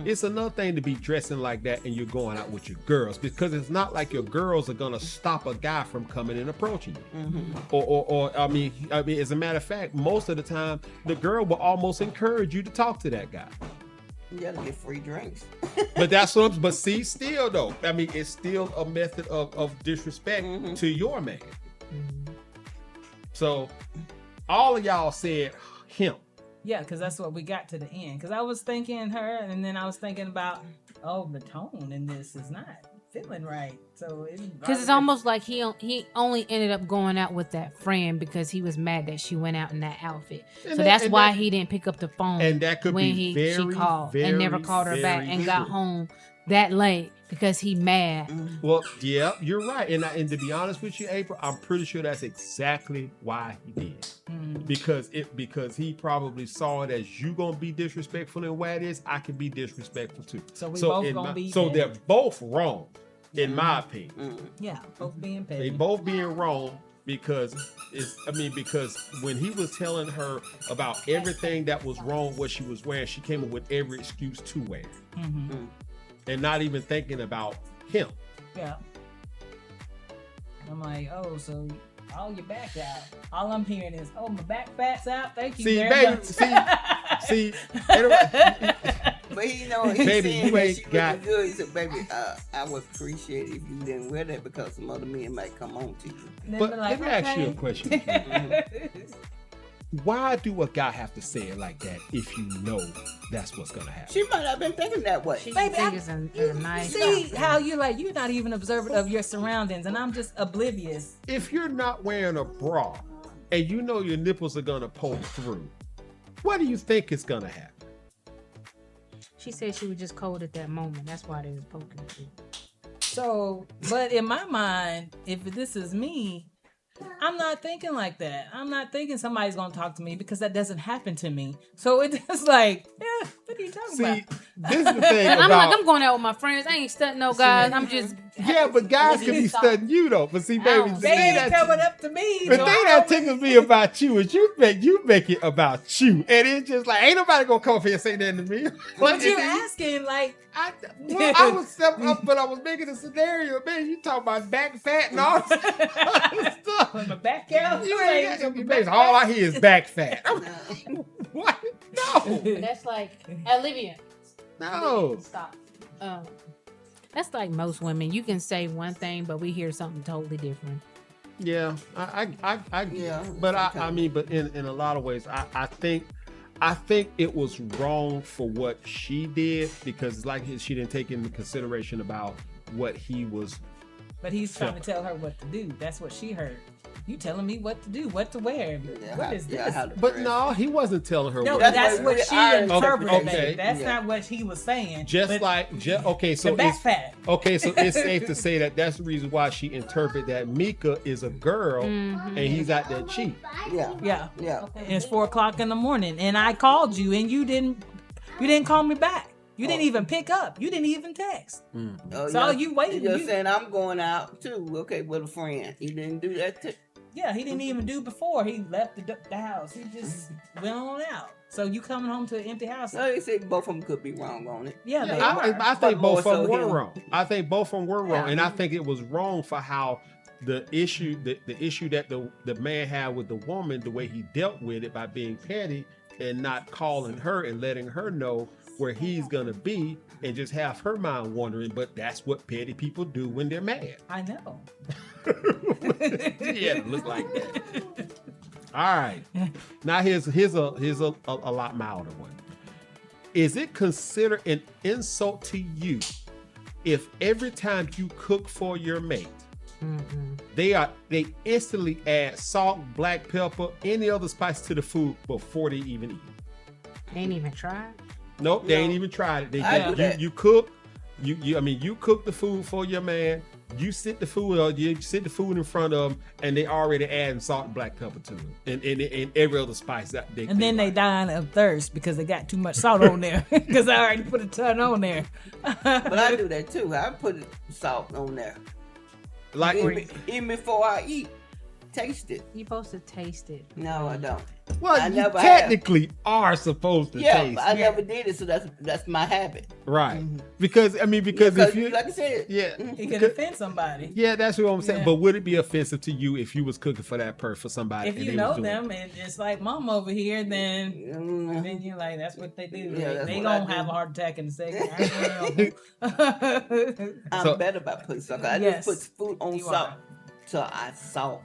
It's another thing to be dressing like that and you're going out with your girls, because it's not like your girls are gonna stop a guy from coming and approaching you. Or I mean, as a matter of fact, most of the time the girl will almost encourage you to talk to that guy. You gotta get free drinks. But see, still though, I mean, it's still a method of disrespect to your man. So all of y'all said him. Yeah, because that's what we got to the end. Because I was thinking her, and then I was thinking about, the tone in this is not feeling right. So because it's almost like he only ended up going out with that friend because he was mad that she went out in that outfit. So that's why he didn't pick up the phone. And that could when be she called and never called her back and got home that late because he mad. Well, yeah, you're right. And to be honest with you, April, I'm pretty sure that's exactly why he did. Because he probably saw it as, you gonna be disrespectful in where it is, I can be disrespectful too. So we both gonna be so petty. they're both wrong, in my opinion. Yeah, both being petty. They both being wrong because when he was telling her about everything that was wrong, what she was wearing, she came up with every excuse to wear. And not even thinking about him. Yeah. I'm like, oh, so all your back out. All I'm hearing is, oh, my back fat's out. Thank you See, very baby, much. see, But he know he's Baby, saying you that ain't she got- looking good. He said, baby, I would appreciate it if you didn't wear that because some other men might come on to you. And But they're let me ask you a question. okay. Why do a guy have to say it like that if you know that's what's gonna happen? She might not have been thinking that way. She Baby, think I- it's a nice. See how you're like, you're not even observant of your surroundings, and I'm just oblivious. If you're not wearing a bra and you know your nipples are gonna poke through, what do you think is gonna happen? She said she was just cold at that moment. That's why they was poking through. So, but in my mind, if this is me, I'm not thinking like that. I'm not thinking somebody's gonna talk to me because that doesn't happen to me. So it's just like, yeah, what are you talking See, about? this is the thing And I'm about. like, I'm going out with my friends. I ain't studying no guys. I'm just. Yeah, but guys can be studying you though. But see, baby, don't the They thing ain't that coming up to me. the so thing I that don't- tickles me about you is you make it about you, and it's just like ain't nobody gonna come up here and say that to me. But you asking like, I was stepping up, but I was making a scenario. Man, you talking about back fat and all this other stuff. put my back out. You Like, ain't your got back all out. I hear is back fat. I'm like, what? No, That's like Olivia. no. Stop. That's like most women. You can say one thing, but we hear something totally different. Yeah, I Yeah, but I sometimes. mean, but in a lot of ways, I think it was wrong for what she did because like she didn't take into consideration about what he was. But he's trying to tell her what to do. That's what she heard. You telling me what to do, what to wear. What is this? how to But dress. no, he wasn't telling her. No, what that's what what we she are- interpreted. Okay. Baby. That's Yeah. not what he was saying. Just But like okay, so the back it's fat. okay, so it's safe to say that that's the reason why she interpreted that Mika is a girl and he's out there cheating. Yeah, Yeah. yeah. And it's 4:00 in the morning, and I called you, and you didn't call me back. You didn't even pick up. You didn't even text. Oh, So you waiting, You're you- saying I'm going out too. Okay, with a friend. He didn't do that too. Yeah, he didn't even do before he left the house. He just went on out. So you coming home to an empty house? So they say both of them could be wrong on it. Yeah, they I are. think But more both of them so were him. wrong. I think both of them were wrong, Yeah. and I think it was wrong for how the issue that the man had with the woman, the way he dealt with it by being petty and not calling her and letting her know where he's gonna be, and just have her mind wandering. But that's what petty people do when they're mad. I know. Yeah, it look like that. All right. Now here's a lot milder one. Is it considered an insult to you if every time you cook for your mate, they instantly add salt, black pepper, any other spice to the food before they even eat it? Ain't even tried. Nope, they No. ain't even tried it. They I do that. you cook, you cook the food for your man. You sit the food in front of them, and they already adding salt and black pepper to it, and every other spice that they. And then they like. dying of thirst because they got too much salt on there. Because I already put a ton on there. But I do that too. I put salt on there. like. Even before I eat. Taste it. You supposed to taste it. No, I don't. Well, I you never technically are supposed to Yeah, taste, but I it. never did it, so that's my habit. Right? Because if you, like I said, yeah, It could offend somebody. yeah, that's what I'm saying. Yeah. But would it be offensive to you if you was cooking for that person, for somebody? If and you they know was doing them and it's like mom over here, then mm, you're like, that's what they do. Yeah, that's they what I gonna do. have a heart attack in a second. I'm So- better about putting salt. I Yes, just put food on you salt are. till I salt.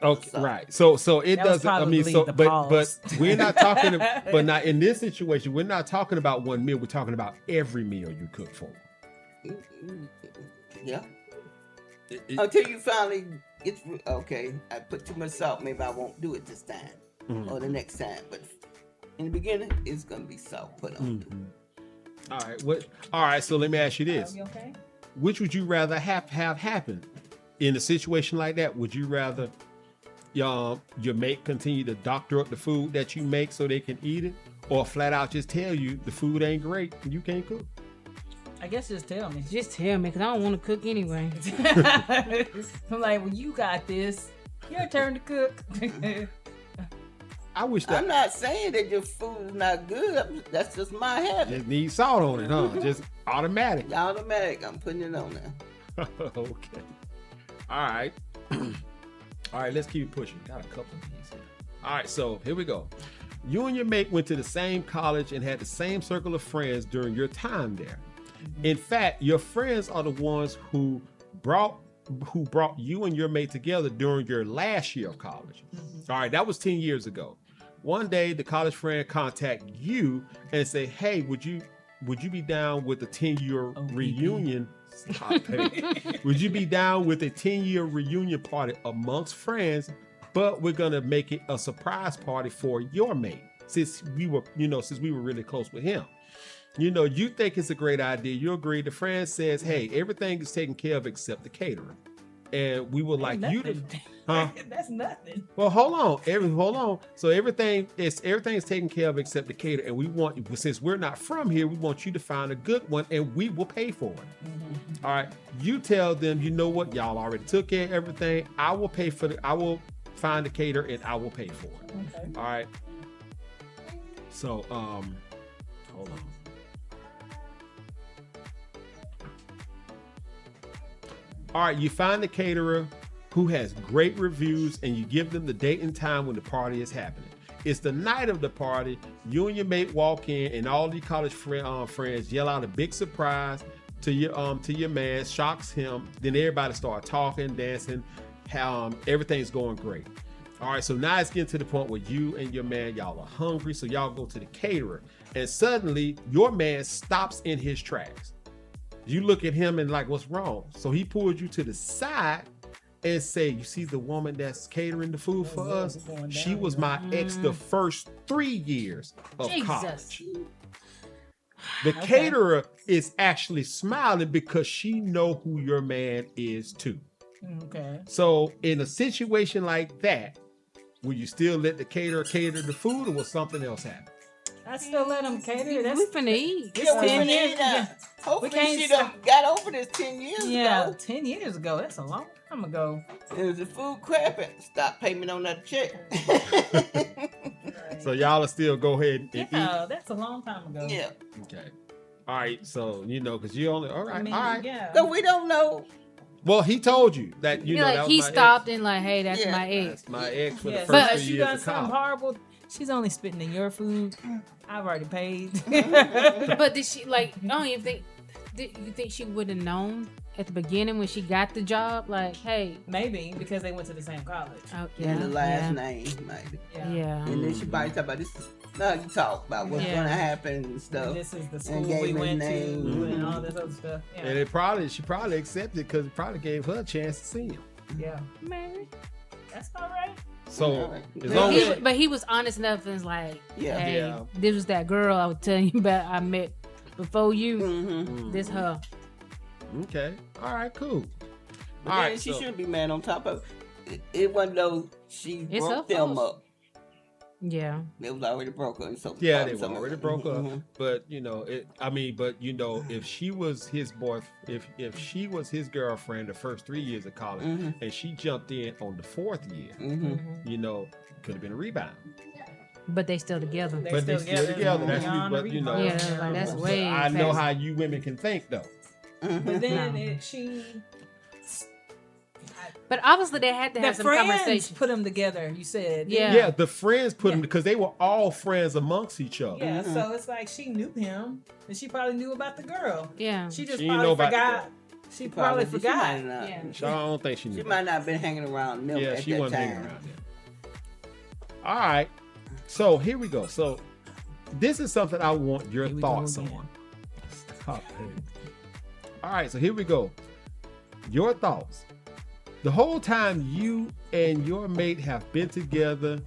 Okay, So- right. So it That was doesn't. I mean, probably so the but pause. we're not talking. But not in this situation. We're not talking about one meal. We're talking about every meal you cook for. Yeah. It- Until you finally get okay. I put too much salt. Maybe I won't do it this time Mhm. or the next time. But in the beginning, it's gonna be salt put on. Mhm. All right. All right. So let me ask you this: You okay? which would you rather have happen in a situation like that? Would you rather your mate continue to doctor up the food that you make so they can eat it, or flat out just tell you the food ain't great and you can't cook? I guess just tell me. Just tell me, because I don't want to cook anyway. I'm like, well, you got this. Your turn to cook. I wish that I'm not saying that your food is not good. That's just my habit. just need salt on it, huh? Just automatic. Automatic. I'm putting it on there. Okay. All right. All right, let's keep pushing. Got a couple of these here. All right, so here we go. You and your mate went to the same college and had the same circle of friends during your time there. In fact, your friends are the ones who brought you and your mate together during your last year of college. All right, that was 10 years ago. One day, the college friend contact you and say, "Hey, would you be down with a 10-year reunion?" Stop it. Would you be down with a 10-year reunion party amongst friends? But we're gonna make it a surprise party for your mate, since we were really close with him. You think it's a great idea. You agree. The friend says, "Hey, everything is taken care of except the catering, and we would like you to." Huh? That's nothing. Well, hold on. So everything is taken care of except the cater, and since we're not from here, we want you to find a good one, and we will pay for it. All right. You tell them, you know what? Y'all already took care of everything. I will find the cater and I will pay for it. Okay. All right. So, hold on. All right, you find the caterer who has great reviews and you give them the date and time when the party is happening. It's the night of the party. You and your mate walk in and all the college friends yell out a big surprise to your man, shocks him. Then everybody start talking, dancing. Everything's going great. All right, so now it's getting to the point where you and your man, y'all are hungry, so y'all go to the caterer, and suddenly your man stops in his tracks. You look at him and like, what's wrong? So he pulls you to the side and say, you see the woman that's catering the food for us? She was my ex the first 3 years of college. The caterer is actually smiling because she know who your man is too. Okay. So in a situation like that, will you still let the caterer cater the food, or will something else happen? I still let them cater. That's We finna eat. It's 10 years. Yeah. Hopefully can't she stop. done got over this 10 years Yeah, ago. 10 years ago. That's a long time ago. If the food crappy, stop payment on that check. So y'all will still go ahead and eat? Yeah, that's a long time ago. Yeah. Okay. All right. So, because you only, all right. I mean, all right. yeah. So we don't know. Well, he told you that, You're that like was he my stopped ex. and like, hey, that's Yeah. my ex. That's my ex for the Yes, first but 3 she years done of something college. horrible. She's only spitting in your food. I've already paid. But did she I don't even think? Did you think she would have known at the beginning when she got the job? Like, hey, Maybe because they went to the same college. oh, And the last name, maybe. Yeah. And then she probably talk about this. No, you talk about what's Yeah. gonna happen and stuff. This is the And school gave we his went to name. and all this other stuff. Yeah. And she probably accepted because it probably gave her a chance to see him. Yeah. Man. That's all right. So Right. as But long as But he was honest enough and was like, Yeah. hey, Yeah. this was that girl I was telling you about I met before you. Mm-hmm. This her. okay, all right, cool. But All then right, she so- shouldn't be mad on top of it. It wasn't though she It's broke her them fault. up. Yeah. They was already broke up. And so Yeah, they were something already like- broke up. Mhm. But if she was his boy, if she was his girlfriend the first 3 years of college, Mhm. and she jumped in on the 4th year, Mhm. could have been a rebound. But they still together. But they still together. That's Beyond but the you know. rebound. Yeah, like, that's so way I know past- how you women can think though. Mhm. But then No. she. But obviously they had to The have some friends conversation. put them together. You said. Yeah. Yeah, the friends put them Yeah. because they were all friends amongst each other. Yeah. Mhm. So it's like she knew him, and she probably knew about the girl. Yeah. She just She didn't know probably about the forgot. She probably She forgot. might not. Yeah. So I don't think she knew. She might not have been hanging around them Yeah, at she that wasn't time. hanging around there. All right. So here we go. So this is something I want your Here we go thoughts again. on. Stop it. All right, so here we go. Your thoughts. The whole time you and your mate have been together,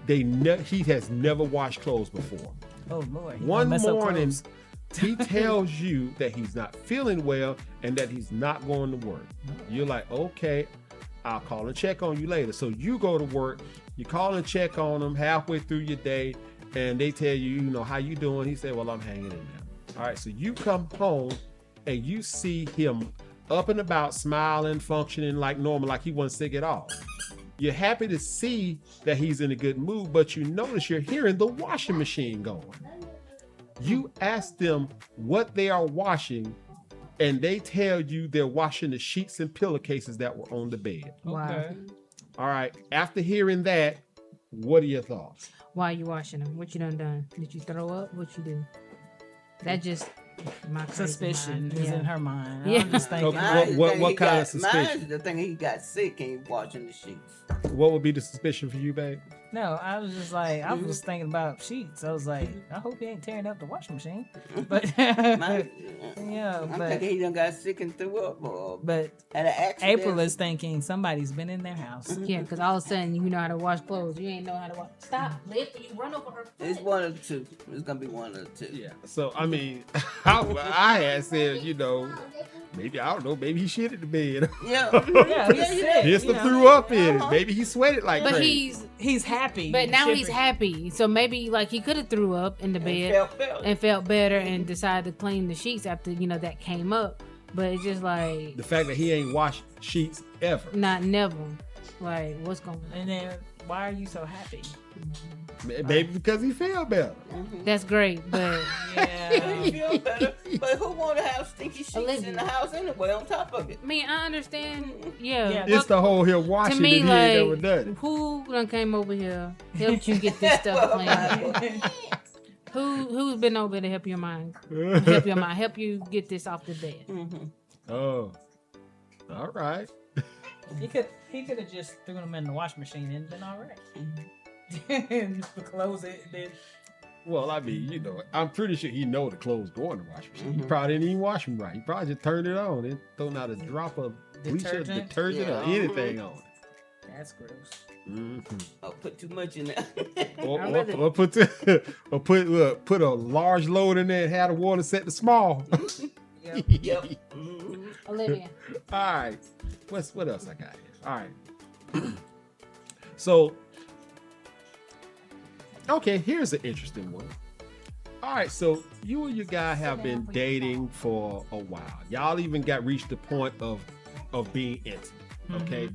he has never washed clothes before. Oh Lord. he One gonna mess up morning, clothes. he tells you that he's not feeling well and that he's not going to work. You're like, okay, I'll call and check on you later. So you go to work, you call and check on him halfway through your day, and they tell you, how you doing? He said, well, I'm hanging in there. All right, so you come home and you see him up and about, smiling, functioning like normal, like he wasn't sick at all. You're happy to see that he's in a good mood, but you notice you're hearing the washing machine going. You ask them what they are washing, and they tell you they're washing the sheets and pillowcases that were on the bed. Wow. Okay. All right. After hearing that, what are your thoughts? Why you washing them? What you done? Did you throw up? What you do? That just my crazy Suspicion mind. is Yeah. in her mind. Yeah. I'm just thinking. Okay. What kind of suspicion? Mine's the thing he got sick and he washing the sheets. What would be the suspicion for you, babe? No, I was just like, I was just thinking about sheets. I was like, I hope he ain't tearing up the washing machine. But Mine, yeah, I'm but thinking he done got sick and threw up or but had an accident. April is thinking somebody's been in their house. Yeah, because all of a sudden you know how to wash clothes. You ain't know how to wash. Stop, lift, you run over her. It's one of the two. It's gonna be one of the two. Yeah. So I mean, I had said, you know, maybe I don't know, maybe he shit at the bed. Yeah. Yeah, he's sick, He just you know. threw up in it. Maybe he sweated like But crazy. He's happy. but now he's Shipping. happy. So maybe like he could have threw up in the bed and felt better and decided to clean the sheets after that came up. But it's just like The fact that he ain't washed sheets ever. not never. Like what's going on? And then why are you so happy? Maybe because he felt better. That's great, but Yeah. You feel better, but who want to have stinky sheets Olivia. in the house anyway? On top of it, I mean I understand. Yeah. Yeah, It's the whole here washing to me, that he ain't never done. like, who done came over here, helped you get this stuff clean? Who's been over to help your mind? Help you get this off the bed. Oh. All right. He could have just threw them in the washing machine and been all right. And close it. Then Well, I mean, I'm pretty sure he know the clothes go in the washing machine. He probably didn't even wash them right. He probably just turned it on and thrown out a drop of bleach or Detergent? detergent or Yeah. anything on it. that's gross. Mm-hmm. I'll put too much in there. Or put a large load in there and have the water set to small. Yep. Olivia. All right. What else I got here? All right. So, okay, here's an interesting one. All right, so you and your guy have been dating for a while. Y'all even reached the point of being intimate. Okay.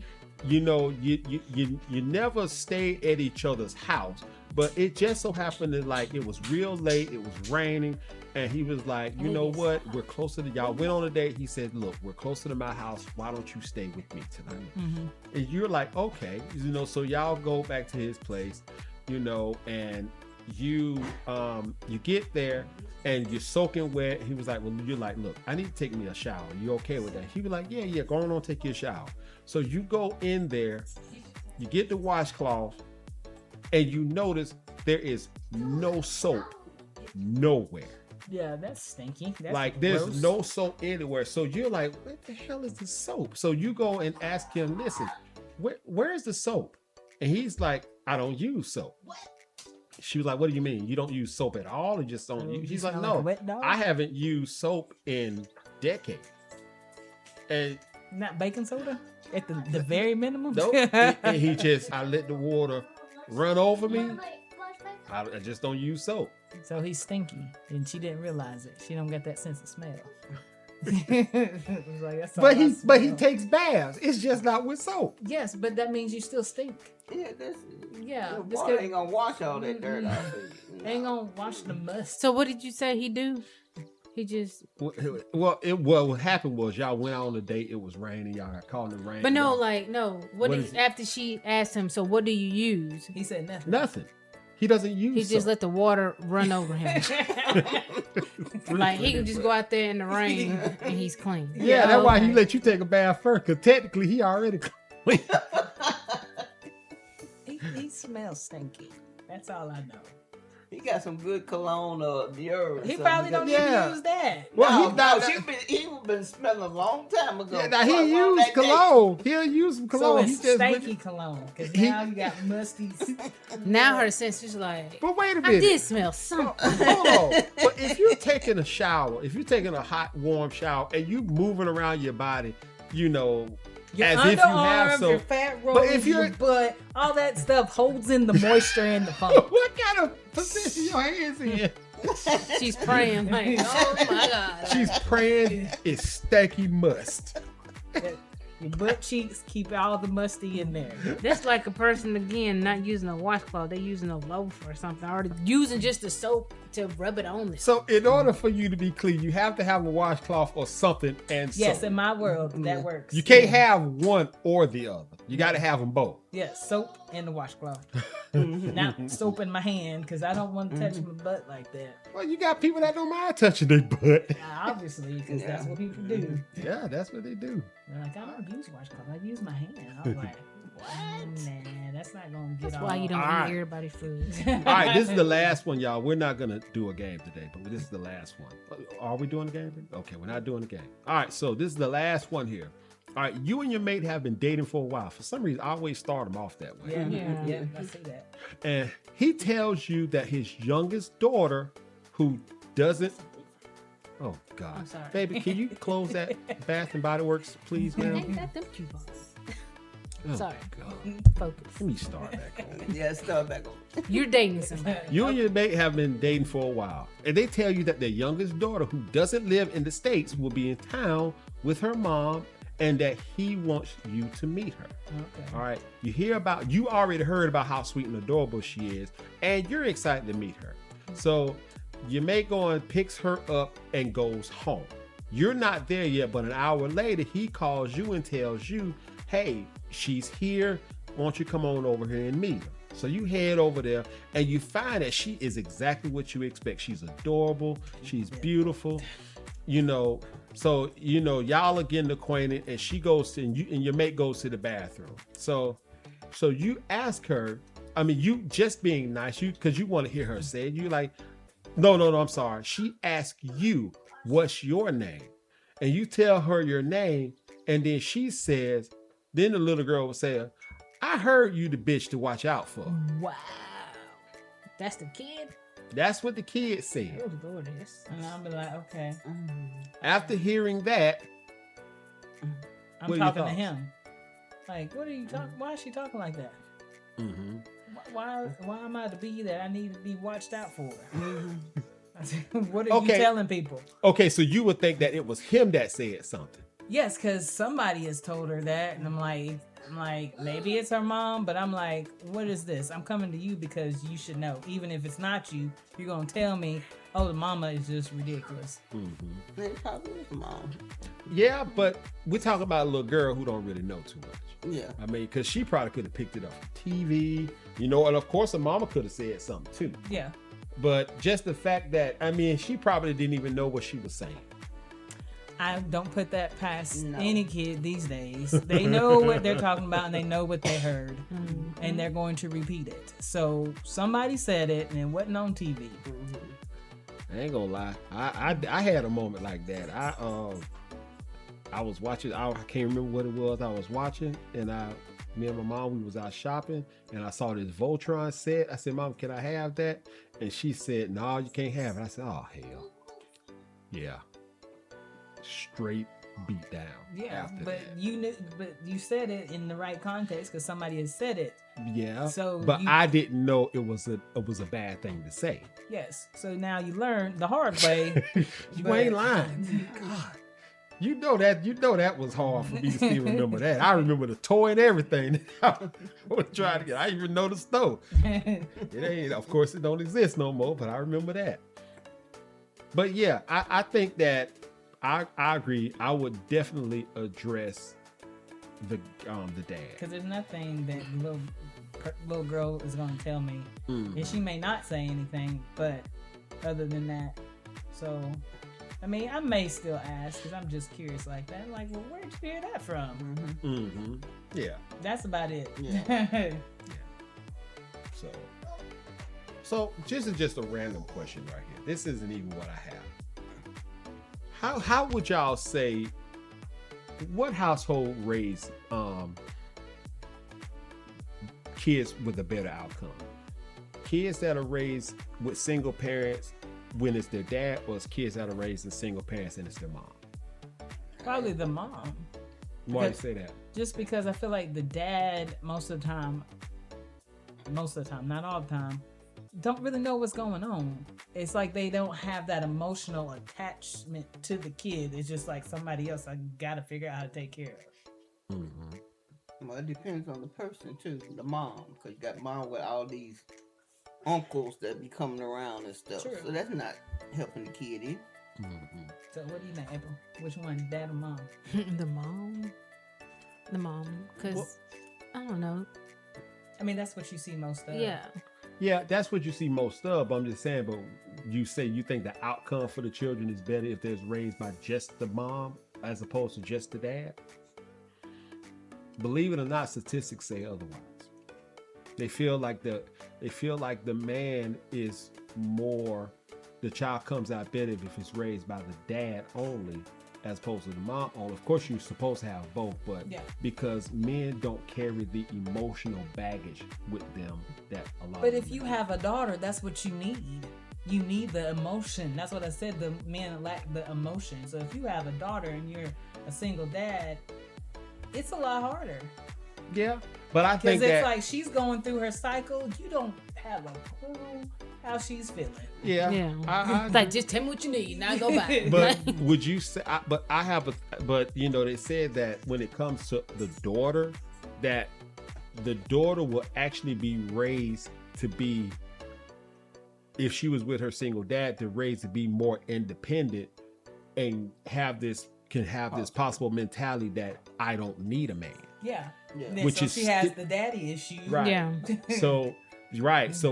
You never stayed at each other's house, but it just so happened that like it was real late, it was raining, and he was like, you know what? We're closer to y'all. Went on a date. He said, look, we're closer to my house. Why don't you stay with me tonight? And you're like, okay, so y'all go back to his place, and you get there and you're soaking wet. He was like, well, you're like, look, I need to take me a shower. You okay with that? He was like, yeah, go on, take your shower. So you go in there, you get the washcloth, and you notice there is no soap nowhere. Yeah, that's stinky. That's Like there's gross. no soap anywhere. So you're like, what the hell is the soap? So you go and ask him, listen, where's the soap? And he's like, I don't use soap. She was like, what do you mean? You don't use soap at all or just don't use? He's like, smell no, like a wet dog? I haven't used soap in decades. And Not baking soda at the very minimum. nope. and he just, I let the water run over me. I just don't use soap. So he's stinky, and she didn't realize it. She don't get that sense of smell. It's like, that's all But I he smell. takes baths. It's just not with soap. Yes, but that means you still stink. Yeah, this. Yeah, The this water could- ain't gonna wash all that dirt off of you. Ain't gonna wash the must. So what did you say he do? He just. Well, what happened was y'all went out on a date. It was raining. Y'all got caught in the rain. But no, Y'all- like no. What What is is it? after she asked him? So what do you use? He said nothing. nothing. He doesn't use. He just soap. let the water run over him. Like he can just go out there in the rain and he's clean. Yeah, that's why he Okay. let you take a bath first. Cause technically he already clean. He smells stinky. That's all I know. He got some good cologne or deodorant. He something probably that- don't Yeah. even use that. Well, he been smelling a long time ago. Yeah, now Before I he went on used that date. cologne. He'll use some So cologne. it's He just stanky cologne. Because He- now you got musty. Now her sense is like, But wait a I minute. did smell something. Hold on. But if you're taking a shower, if you're taking a hot, warm shower, and you moving around your body, Your as if you have underarms, soap. your fat rolls, But if you're- your butt, all that stuff holds in the moisture and the funk. What kind of position your hands in? She's praying like, oh my god. She's praying it's stanky must. Your butt cheeks, keep all the musty in there. That's like a person again not using a washcloth. They using a loaf or something, or using just the soap to rub it on. So in order for you to be clean, you have to have a washcloth or something and Yes, soap. in my world, that works. You can't have one or the other. You got to have them both. Yes, soap and the washcloth. Not soap in my hand because I don't want to touch my butt like that. Well, you got people that don't mind touching their butt. Obviously, because that's what people do. Yeah, that's what they do. They're like, I don't use washcloth. I use my hand. I was like, what? Nah, that's not going to get That's why you don't eat everybody's food. All right, this is the last one, y'all. We're not going to do a game today, but this is the last one. Are we doing a game? Okay, we're not doing a game. All right, so this is the last one here. All right, you and your mate have been dating for a while. For some reason, I always start them off that way. Yeah, I see that. And he tells you that his youngest daughter, who doesn't... Oh, God. I'm sorry. Baby, can you close that Bath and Body Works, please, ma'am? Ain't got them coupons. Oh, Sorry. God. Focus. Let me start back on. Yeah, start back on. You're dating somebody. You and your mate have been dating for a while, and they tell you that their youngest daughter, who doesn't live in the States, will be in town with her mom, and that he wants you to meet her. Okay. All right. You already heard about how sweet and adorable she is, and you're excited to meet her. So your mate picks her up and goes home. You're not there yet, but an hour later, he calls you and tells you, hey, she's here. Why don't you come on over here and meet her? So you head over there and you find that she is exactly what you expect. She's adorable. She's beautiful. So y'all are getting acquainted, and she goes to, and your mate goes to the bathroom. So you ask her, you just being nice, because you want to hear her say it. You like, no, I'm sorry. She asks you, what's your name? And you tell her your name, and then she says, then the little girl will say, I heard you the bitch to watch out for. Wow. That's the kid? That's what the kid said. Oh, Lord, yes. And I'll be like, okay. After hearing that, I'm what are your talking to thoughts? him. Like, what are you talking? Why is she talking like that? Mm-hmm. Why am I to be that I need to be watched out for? I said, what are Okay. you telling people? Okay, so you would think that it was him that said something. Yes, because somebody has told her that, and I'm like, maybe it's her mom, but I'm like, what is this? I'm coming to you because you should know. Even if it's not you, you're gonna tell me, oh, the mama is just ridiculous. They probably was mom. Yeah, but we're talking about a little girl who don't really know too much. Yeah. Because she probably could have picked it up from TV, and of course her mama could have said something too. Yeah. But just the fact that, she probably didn't even know what she was saying. I don't put that past No. any kid these days. They know what they're talking about, and they know what they heard, and they're going to repeat it. So somebody said it, and it wasn't on TV. I ain't gonna lie. I had a moment like that. I was watching. I can't remember what it was I was watching, and me and my mom, we was out shopping, and I saw this Voltron set. I said, Mom, can I have that? And she said, no, you can't have it. I said, oh hell, yeah, straight beat down. Yeah, after but that. you knew, but you said it in the right context because somebody has said it. Yeah. So but I didn't know it was a bad thing to say. Yes. So now you learn the hard way. You ain't lying. God. You know that was hard for me to still remember that. I remember the toy and everything. I was trying to get. I even know the stove. It ain't. Of course, it don't exist no more. But I remember that. But yeah, I think that I agree. I would definitely address the dad. Because there's nothing that little girl is going to tell me, and she may not say anything, but other than that, so. I may still ask because I'm just curious like that. I'm like, well, where'd you hear that from? Mm-hmm. Yeah. That's about it. Yeah. So this is just a random question right here. This isn't even what I have. How would y'all say, what household raised kids with a better outcome? Kids that are raised with single parents when it's their dad, or it's kids that are raised in single parents and it's their mom? Probably the mom. Why do you say that? Just because I feel like the dad most of the time, not all the time, don't really know what's going on. It's like they don't have that emotional attachment to the kid. It's just like somebody else I gotta figure out how to take care of. Well, it depends on the person too, the mom, because you got mom with all these uncles that be coming around and stuff. True. So that's not helping the kid in. So what do you think, April? Which one, dad or mom? The mom, because I don't know. I mean, that's what you see most of. Yeah, that's what you see most of. I'm just saying, but you say you think the outcome for the children is better if they're raised by just the mom as opposed to just the dad? Believe it or not, statistics say otherwise. They feel like the man is more, the child comes out better if it's raised by the dad only as opposed to the mom only. Of course, you're supposed to have both, but because men don't carry the emotional baggage with them that a lot. But if you have a daughter, that's what you need. You need the emotion. That's what I said. The men lack the emotion. So if you have a daughter and you're a single dad, it's a lot harder. Yeah, but I think because it's that, like she's going through her cycle. You don't have a clue how she's feeling. Yeah. I like, just tell me what you need, now go back. But would you say? But you know, they said that when it comes to the daughter, that the daughter will actually be raised to be, if she was with her single dad, to raise to be more independent and have this possible mentality that I don't need a man. Yeah. Which so is she has the daddy issue. Right. Yeah. So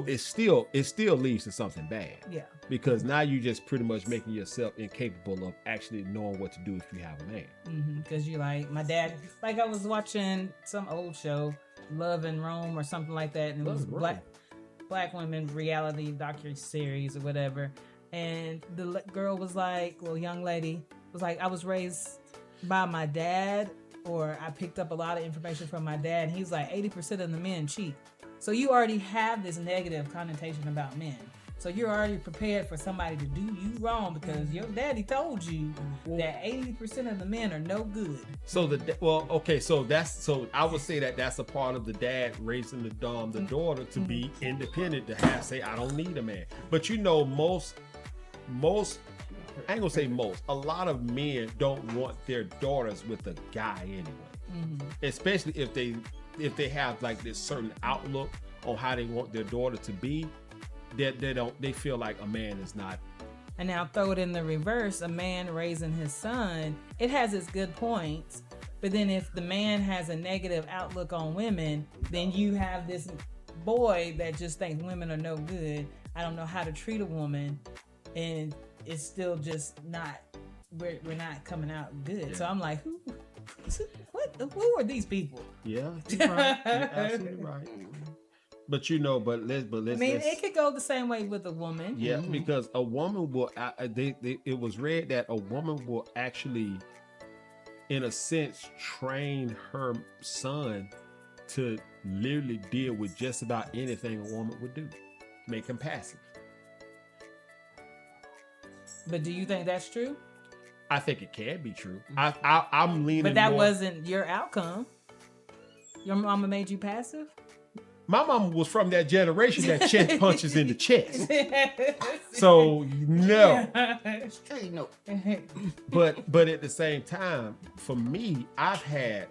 it still leads to something bad. Yeah. Because now you just pretty much making yourself incapable of actually knowing what to do if you have a man. Because you like, my dad, like I was watching some old show, Love in Rome or something like that, and it was black women reality docu-series or whatever, and the girl was like, well, young lady was like, I was raised by my dad, or I picked up a lot of information from my dad, and he's like, 80% of the men cheat. So you already have this negative connotation about men. So you're already prepared for somebody to do you wrong because your daddy told you that 80% of the men are no good. So so I would say that that's a part of the dad raising the daughter to be independent, to say, I don't need a man. But you know, most I ain't gonna say most, a lot of men don't want their daughters with a guy anyway. Especially if they have like this certain outlook on how they want their daughter to be, they feel like a man is not. And now throw it in the reverse, a man raising his son, it has its good points, but then if the man has a negative outlook on women, then you have this boy that just thinks women are no good, I don't know how to treat a woman, and it's still just not, we're not coming out good. So I'm like, who are these people? Yeah, you're right. You're absolutely right. But you know, let's. I mean, it could go the same way with a woman. Yeah, because a woman will. It was read that a woman will actually, in a sense, train her son to literally deal with just about anything a woman would do, make him passive. But do you think that's true? I think it can be true. I'm leaning. But that wasn't your outcome. Your mama made you passive? My mama was from that generation that chest punches in the chest. So no. Straight no. But at the same time, for me, I've had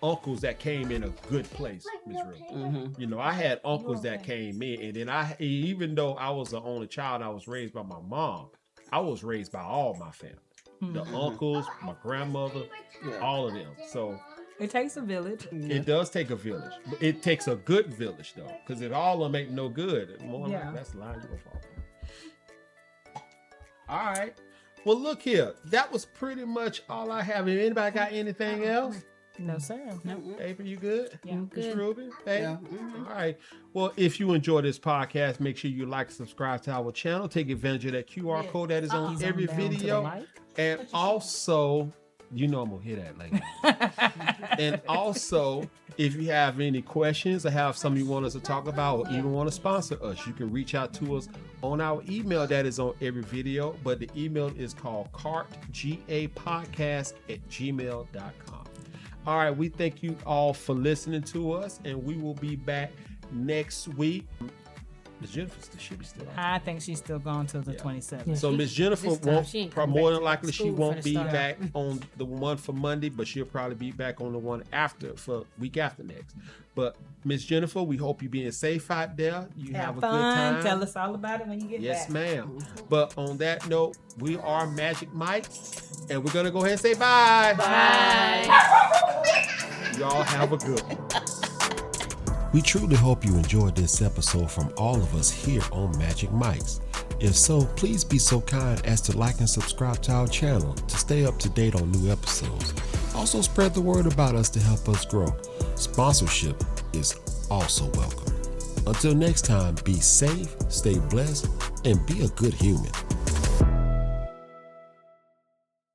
uncles that came in a good place, Ms. Real. You know, I had uncles that came in, and then even though I was the only child, I was raised by my mom. I was raised by all my family, the uncles, my grandmother, all of them. So it takes a village. It does take a village. It takes a good village though, because if all of them ain't no good, that's the line you're gonna fall. All right. Well, look here. That was pretty much all I have. Anybody got anything else? No, sir. No. April, you good? Yeah, I'm Ms. good. Ruby? Hey? Yeah. All right. Well, if you enjoy this podcast, make sure you like, subscribe to our channel. Take advantage of that QR code that is on every video. And also, you know I'm going to hear that later. And also, if you have any questions or have something you want us to talk about or even want to sponsor us, you can reach out to us on our email that is on every video. But the email is called cartgapodcast@gmail.com. All right, we thank you all for listening to us, and we will be back next week. Miss Jennifer, she be still on. I think she's still gone till the Yeah. 27th. So Miss Jennifer This time won't, she ain't probably coming more back than to likely she school won't finna be start. back on the one for Monday, but she'll probably be back on the one after for week after next. But Miss Jennifer, we hope you being safe out there. You have a good time. Tell us all about it when you get Yes, back. ma'am. But on that note, we are Magic Mike, and we're gonna go ahead and say bye. Bye. Y'all have a good one. We truly hope you enjoyed this episode from all of us here on Magic Mike's. If so, please be so kind as to like and subscribe to our channel to stay up to date on new episodes. Also spread the word about us to help us grow. Sponsorship is also welcome. Until next time, be safe, stay blessed, and be a good human.